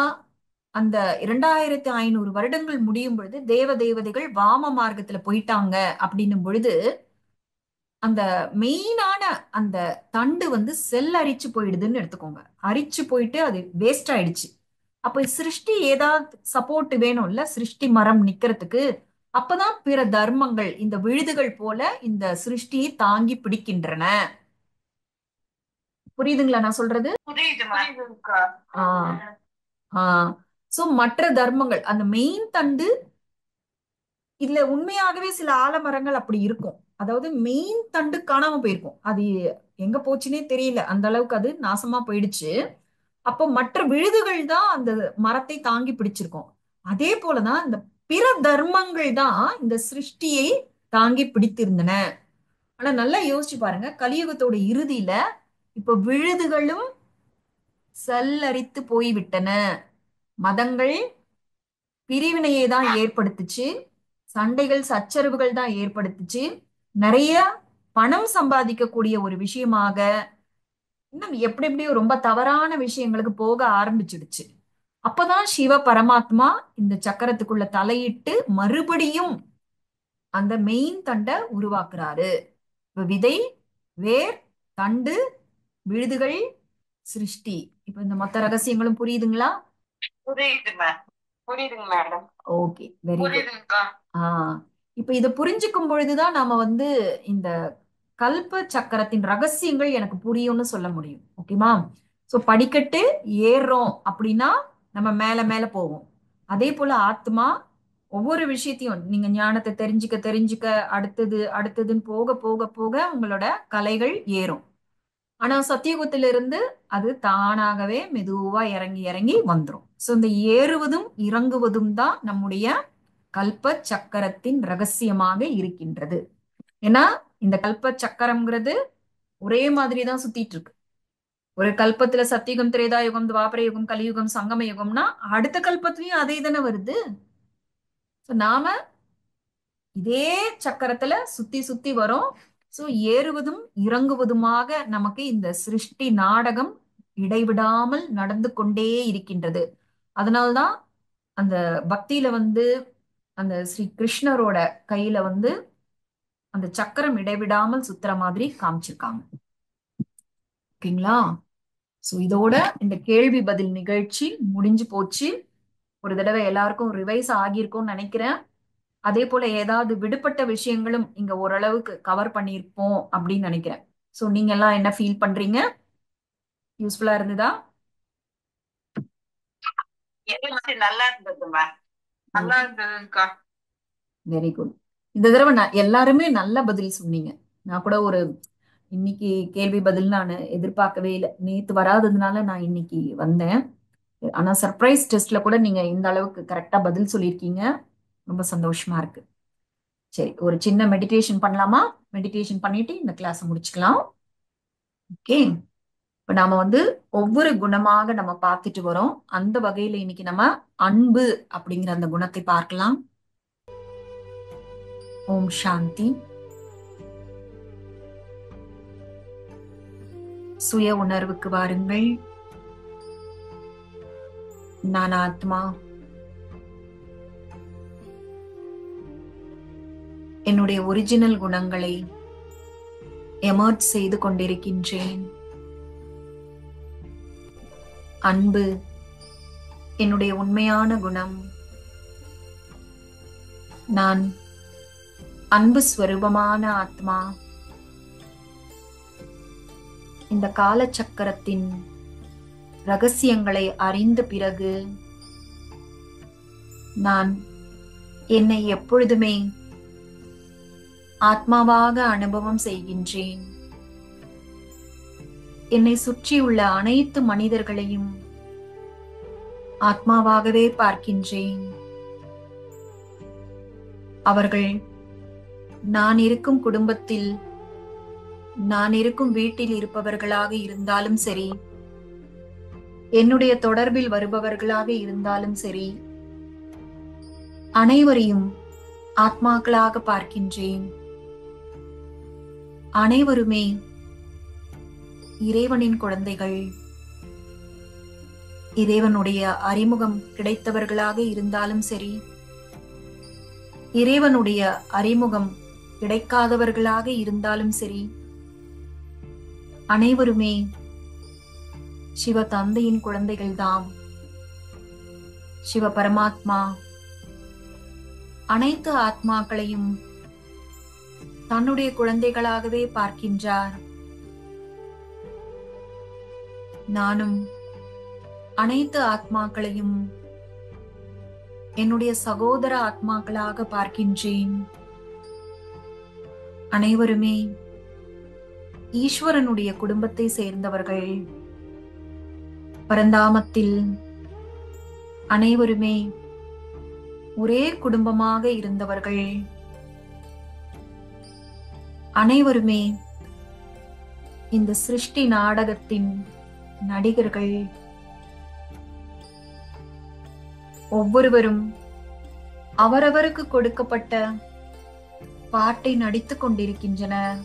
அந்த 2500 வருடங்கள் முடியும் பொழுது தேவ தேவதைகள் வாம மார்க்கத்துல போயிட்டாங்க அப்படின்னும் பொழுது அந்த மெயினான அந்த தண்டு செல் அரிச்சு போயிடுதுன்னு எடுத்துக்கோங்க. அரிச்சு போயிட்டு அது வேஸ்ட் ஆயிடுச்சு. அப்ப சிருஷ்டி ஏதாவது சப்போர்ட் வேணும்ல, சிருஷ்டி மரம் நிக்கிறதுக்கு. அப்பதான் பிற தர்மங்கள் இந்த விழுதுகள் போல இந்த சிருஷ்டியை தாங்கி பிடிக்கின்றன. புரியுதுங்களா நான் சொல்றது? புரியுதுக்கா. சோ மற்ற தர்மங்கள் அந்த மெயின் தண்டு இதுல உண்மையாகவே சில ஆலமரங்கள் அப்படி இருக்கும். அதாவது மெயின் தண்டு காணாம போயிருக்கும். அது எங்க போச்சுன்னே தெரியல, அந்த அளவுக்கு அது நாசமா போயிடுச்சு. அப்போ மற்ற விழுதுகள் தான் அந்த மரத்தை தாங்கி பிடிச்சிருக்கும். அதே போலதான் இந்த பிற தர்மங்கள் தான் இந்த சிருஷ்டியை தாங்கி பிடித்திருந்தன. ஆனா நல்லா யோசிச்சு பாருங்க, கலியுகத்தோட இறுதியில இப்ப விழுதுகளும் சல்லரித்து போய்விட்டன. மதங்கள் பிரிவினையை தான் ஏற்படுத்துச்சு, சண்டைகள் சச்சரவுகள் தான் ஏற்படுத்துச்சு, நிறைய பணம் சம்பாதிக்கக்கூடிய ஒரு விஷயமாக இன்னும் எப்படி எப்படியோ ரொம்ப தவறான விஷயங்களுக்கு போக ஆரம்பிச்சிடுச்சு. அப்பதான் சிவ பரமாத்மா இந்த சக்கரத்துக்குள்ள தலையிட்டு மறுபடியும் அந்த மெயின் தண்டை உருவாக்குறாரு. விதை, வேர், தண்டு, விழுதுகள், சிருஷ்டி. இப்ப இந்த மொத்த ரகசியங்களும் புரியுதுங்களா? புரியுதுங்க மேடம். Okay, very good. புரியுதுங்கக்கா. இப்ப இதை புரிஞ்சுக்கும் பொழுதுதான் நாம இந்த கல்ப சக்கரத்தின் ரகசியங்கள் எனக்கு புரியும்னு சொல்ல முடியும். ஓகேமா? சோ படிக்கட்டு ஏறுறோம் அப்படின்னா நம்ம மேல மேல போவோம். அதே போல ஆத்மா ஒவ்வொரு விஷயத்தையும் நீங்க ஞானத்தை தெரிஞ்சுக்க தெரிஞ்சுக்க அடுத்தது அடுத்ததுன்னு போக போக போக உங்களோட கலைகள் ஏறும். ஆனா சத்தியுகத்திலிருந்து அது தானாகவே மெதுவா இறங்கி இறங்கி வந்துரும். சோ இந்த ஏறுவதும் இறங்குவதும் தான் நம்முடைய கல்ப சக்கரத்தின் ரகசியமாக இருக்கின்றது. ஏன்னா இந்த கல்ப சக்கரம்ங்கிறது ஒரே மாதிரி தான் சுத்திட்டு இருக்கு. ஒரு கல்பத்துல சத்தியுகம், திரேதா யுகம், துவாபர யுகம், கலியுகம், சங்கம யுகம்னா அடுத்த கல்பத்திலயும் அதே தானே வருது. நாம இதே சக்கரத்துல சுத்தி சுத்தி வரோம். சோ ஏறுவதும் இறங்குவதுமாக நமக்கு இந்த சிருஷ்டி நாடகம் இடைவிடாமல் நடந்து கொண்டே இருக்கின்றது. அதனால்தான் அந்த பக்தியில அந்த ஸ்ரீ கிருஷ்ணரோட கையில அந்த சக்கரம் இடைவிடாமல் சுத்துற மாதிரி காமிச்சிருக்காங்க. ஓகேங்களா? சோ இதோட இந்த கேள்வி பதில் நிகழ்ச்சி முடிஞ்சு போச்சு. ஒரு தடவை எல்லாருக்கும் ரிவைஸ் ஆகியிருக்கும்னு நினைக்கிறேன். அதே போல ஏதாவது விடுபட்ட விஷயங்களும் இங்க ஓரளவுக்கு கவர் பண்ணியிருப்போம் அப்படின்னு நினைக்கிறேன். சோ நீங்க எல்லாம் என்ன ஃபீல் பண்றீங்க? யூஸ்ஃபுல்லா இருந்ததா? நல்லா இருந்ததுமா. நல்லா இருந்ததுக்கா. Very good. இந்த தடவை எல்லாருமே நல்ல பதில் சொன்னீங்க. நான் கூட இன்னைக்கு கேள்வி பதில் நான் எதிர்பார்க்கவே இல்லை. நேத்து வராததுனால நான் இன்னைக்கு வந்தேன். ஆனா சர்ப்ரைஸ் டெஸ்ட்ல கூட நீங்க இந்த அளவுக்கு கரெக்டா பதில் சொல்லியிருக்கீங்க. ரொம்ப சந்தோஷமா இருக்கு. சரி, ஒரு சின்ன மெடிடேஷன் பண்ணலாமா? மெடிடேஷன் பண்ணிட்டு இந்த கிளாஸ் முடிச்சுக்கலாம். ஓகே. இப்ப நாம ஒவ்வொரு குணமாக நம்ம பார்த்துட்டு வரோம். அந்த வகையில இன்னைக்கு நம்ம அன்பு அப்படிங்கிற அந்த குணத்தை பார்க்கலாம். ஓம் சாந்தி. சுய உணர்வுக்கு வாருங்கள். நான் ஆத்மா. என்னுடைய ஒரிஜினல் குணங்களை எமர்ஜ் செய்து கொண்டிருக்கின்றேன். அன்பு என்னுடைய உண்மையான குணம். நான் அன்பு ஸ்வரூபமான ஆத்மா. இந்த காலச்சக்கரத்தின் ரகசியங்களை அறிந்த பிறகு நான் என்னை எப்பொழுதுமே ஆத்மாவாக அனுபவம் செய்கின்றேன். என்னை சுற்றியுள்ள அனைத்து மனிதர்களையும் ஆத்மாவாகவே பார்க்கின்றேன். அவர்கள் நான் இருக்கும் குடும்பத்தில், நான் இருக்கும் வீட்டில் இருப்பவர்களாக இருந்தாலும் சரி, என்னுடைய தொடர்பில் வருபவர்களாக இருந்தாலும் சரி, அனைவரையும் ஆத்மாக்களாக பார்க்கின்றேன். அனைவருமே இறைவனின் குழந்தைகள். இறைவனுடைய அறிமுகம் கிடைத்தவர்களாக இருந்தாலும் சரி, இறைவனுடைய அறிமுகம் கிடைக்காதவர்களாக இருந்தாலும் சரி, அனைவருமே சிவ தந்தையின் குழந்தைகள்தாம். சிவ பரமாத்மா அனைத்து ஆத்மாக்களையும் தன்னுடைய குழந்தைகளாகவே பார்க்கின்றார். நானும் அனைத்து ஆத்மாக்களையும் என்னுடைய சகோதர ஆத்மாக்களாக பார்க்கின்றேன். அனைவருமே ஈஸ்வரனுடைய குடும்பத்தை சேர்ந்தவர்கள். பரந்தாமத்தில் அனைவருமே ஒரே குடும்பமாக இருந்தவர்கள். அனைவருமே இந்த சிருஷ்டி நாடகத்தின் நடிகர்கள். ஒவ்வொருவரும் அவரவருக்கு கொடுக்கப்பட்ட பாட்டை நடித்துக் கொண்டிருக்கின்றனர்.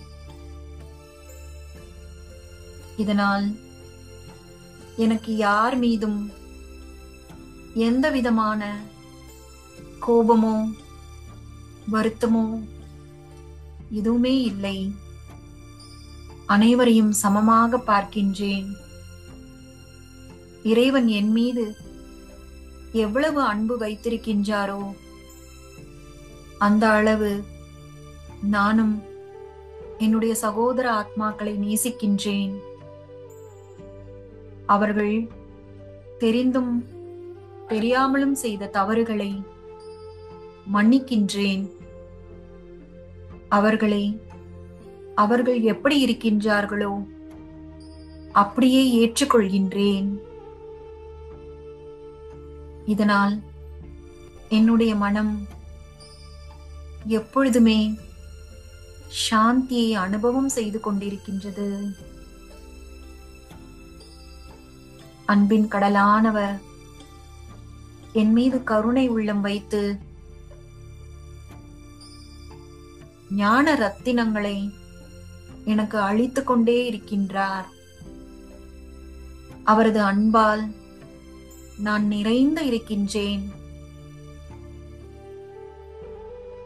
இதனால் எனக்கு யார் மீதும் எந்த விதமான கோபமோ வருத்தமோ எதுவுமே இல்லை. அனைவரையும் சமமாக பார்க்கின்றேன். இறைவன் என் மீது எவ்வளவு அன்பு வைத்திருக்கின்றாரோ அந்த அளவு நானும் என்னுடைய சகோதர ஆத்மாக்களை நேசிக்கின்றேன். அவர்கள் தெரிந்தும் தெரியாமலும் செய்த தவறுகளை மன்னிக்கின்றேன். அவர்கள் எப்படி இருக்கின்றார்களோ அப்படியே ஏற்றுக்கொள்கின்றேன். இதனால் என்னுடைய மனம் எப்பொழுதுமே சாந்தியை அனுபவம் செய்து கொண்டிருக்கின்றது. அன்பின் கடலானவர் என் மீது கருணை உள்ளம் வைத்து ஞான ரத்தினங்களை எனக்கு அளித்துக் கொண்டே இருக்கின்றார். அவரது அன்பால் நான் நிறைந்து இருக்கின்றேன்.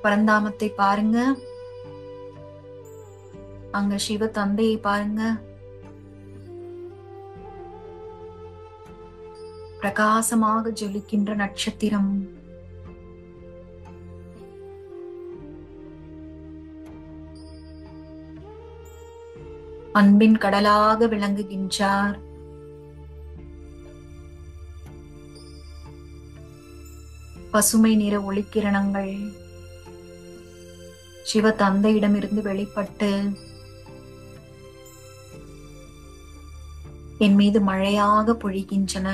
பரந்தாமத்தை பாருங்க, அங்க சிவ தந்தையை பாருங்க. பிரகாசமாக ஜொலிக்கின்ற நட்சத்திரம். அன்பின் கடலாக விளங்குகின்றார். பசுமை நிற ஒளிக்கிரணங்கள் சிவ தந்தையிடமிருந்து வெளிப்பட்டு என் மீது மழையாக பொழிகின்றன.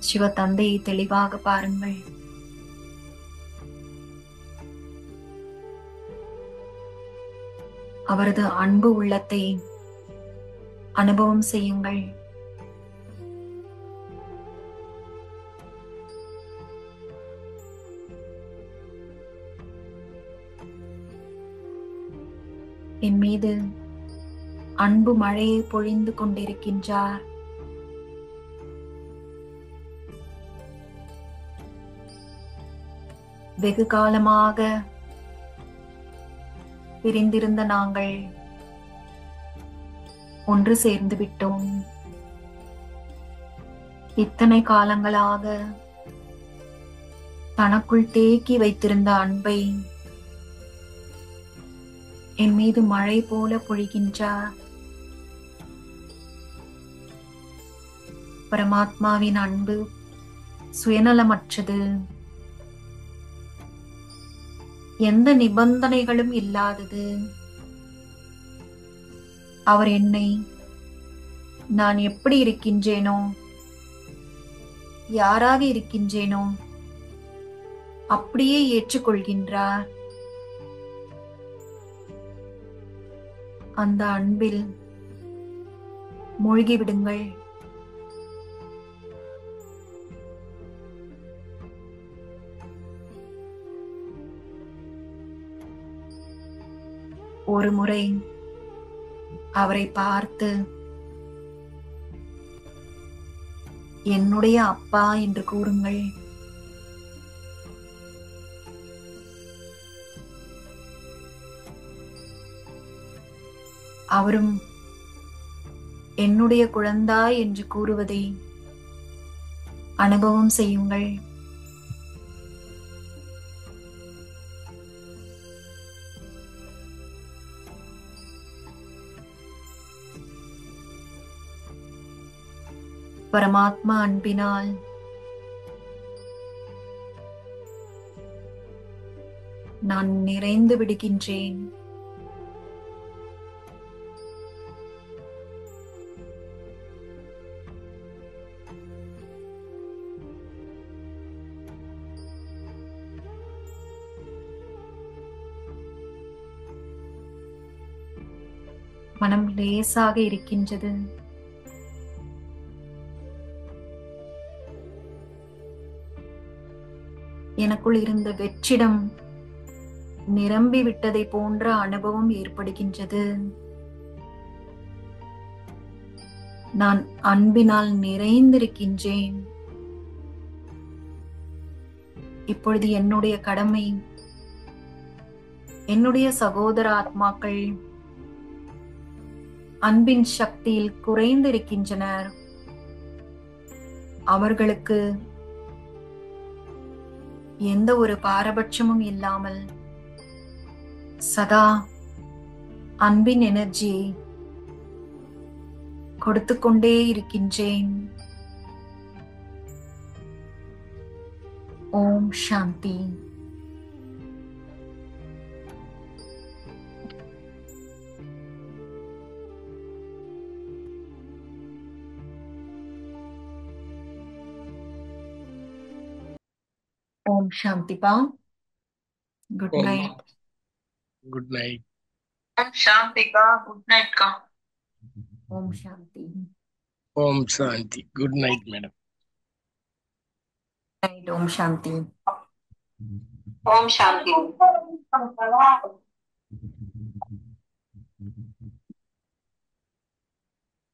சிவ தந்தையை தெளிவாக பாருங்கள். அவரது அன்பு உள்ளத்தை அனுபவம் செய்யுங்கள். என் மீது அன்பு மழையை பொழிந்து கொண்டிருக்கின்றார். வெகு காலமாக பிரிந்திருந்த நாங்கள் ஒன்று சேர்ந்து விட்டோம். இத்தனை காலங்களாக தனக்குள் தேக்கி வைத்திருந்த அன்பை என் மீது மழை போல பொழிகின்றார். பரமாத்மாவின் அன்பு சுயநலமற்றது, எந்த நிபந்தனைகளும் இல்லாதது. அவர் என்னை நான் எப்படி இருக்கின்றேனோ, யாராக இருக்கின்றேனோ அப்படியே ஏற்றுக்கொள்கின்றார். அந்த அன்பில் மூழ்கிவிடுங்கள். ஒரு முறை அவரை பார்த்து என்னுடைய அப்பா என்று கூறுங்கள். அவரும் என்னுடைய குழந்தாய் என்று கூறுவதை அனுபவம் செய்யுங்கள். பரமாத்மா அன்பினால் நான் நிறைந்து விடுகின்றேன். மனம் லேசாக இருக்கின்றது. எனக்குள் இருந்த வெற்றிடம் நிரம்பி விட்டதை போன்ற அனுபவம் ஏற்படுகின்றது. நான் அன்பினால் நிறைந்திருக்கின்றேன். இப்பொழுது என்னுடைய கடமை, என்னுடைய சகோதர ஆத்மாக்கள் அன்பின் சக்தியில் குறைந்திருக்கின்றனர். அவர்களுக்கு எந்த ஒரு பாரபட்சமும் இல்லாமல் சதா அன்பின் எனர்ஜியை கொடுத்து கொண்டே இருக்கின்றேன். ஓம் சாந்தி. ஓம் சாந்திப்பா. Good Om night. Good night. Om சாந்திக்கா. குட் நைட் கா. Om Shanti. Om Shanti. Good night madam. Om Shanti. Om சாந்தி.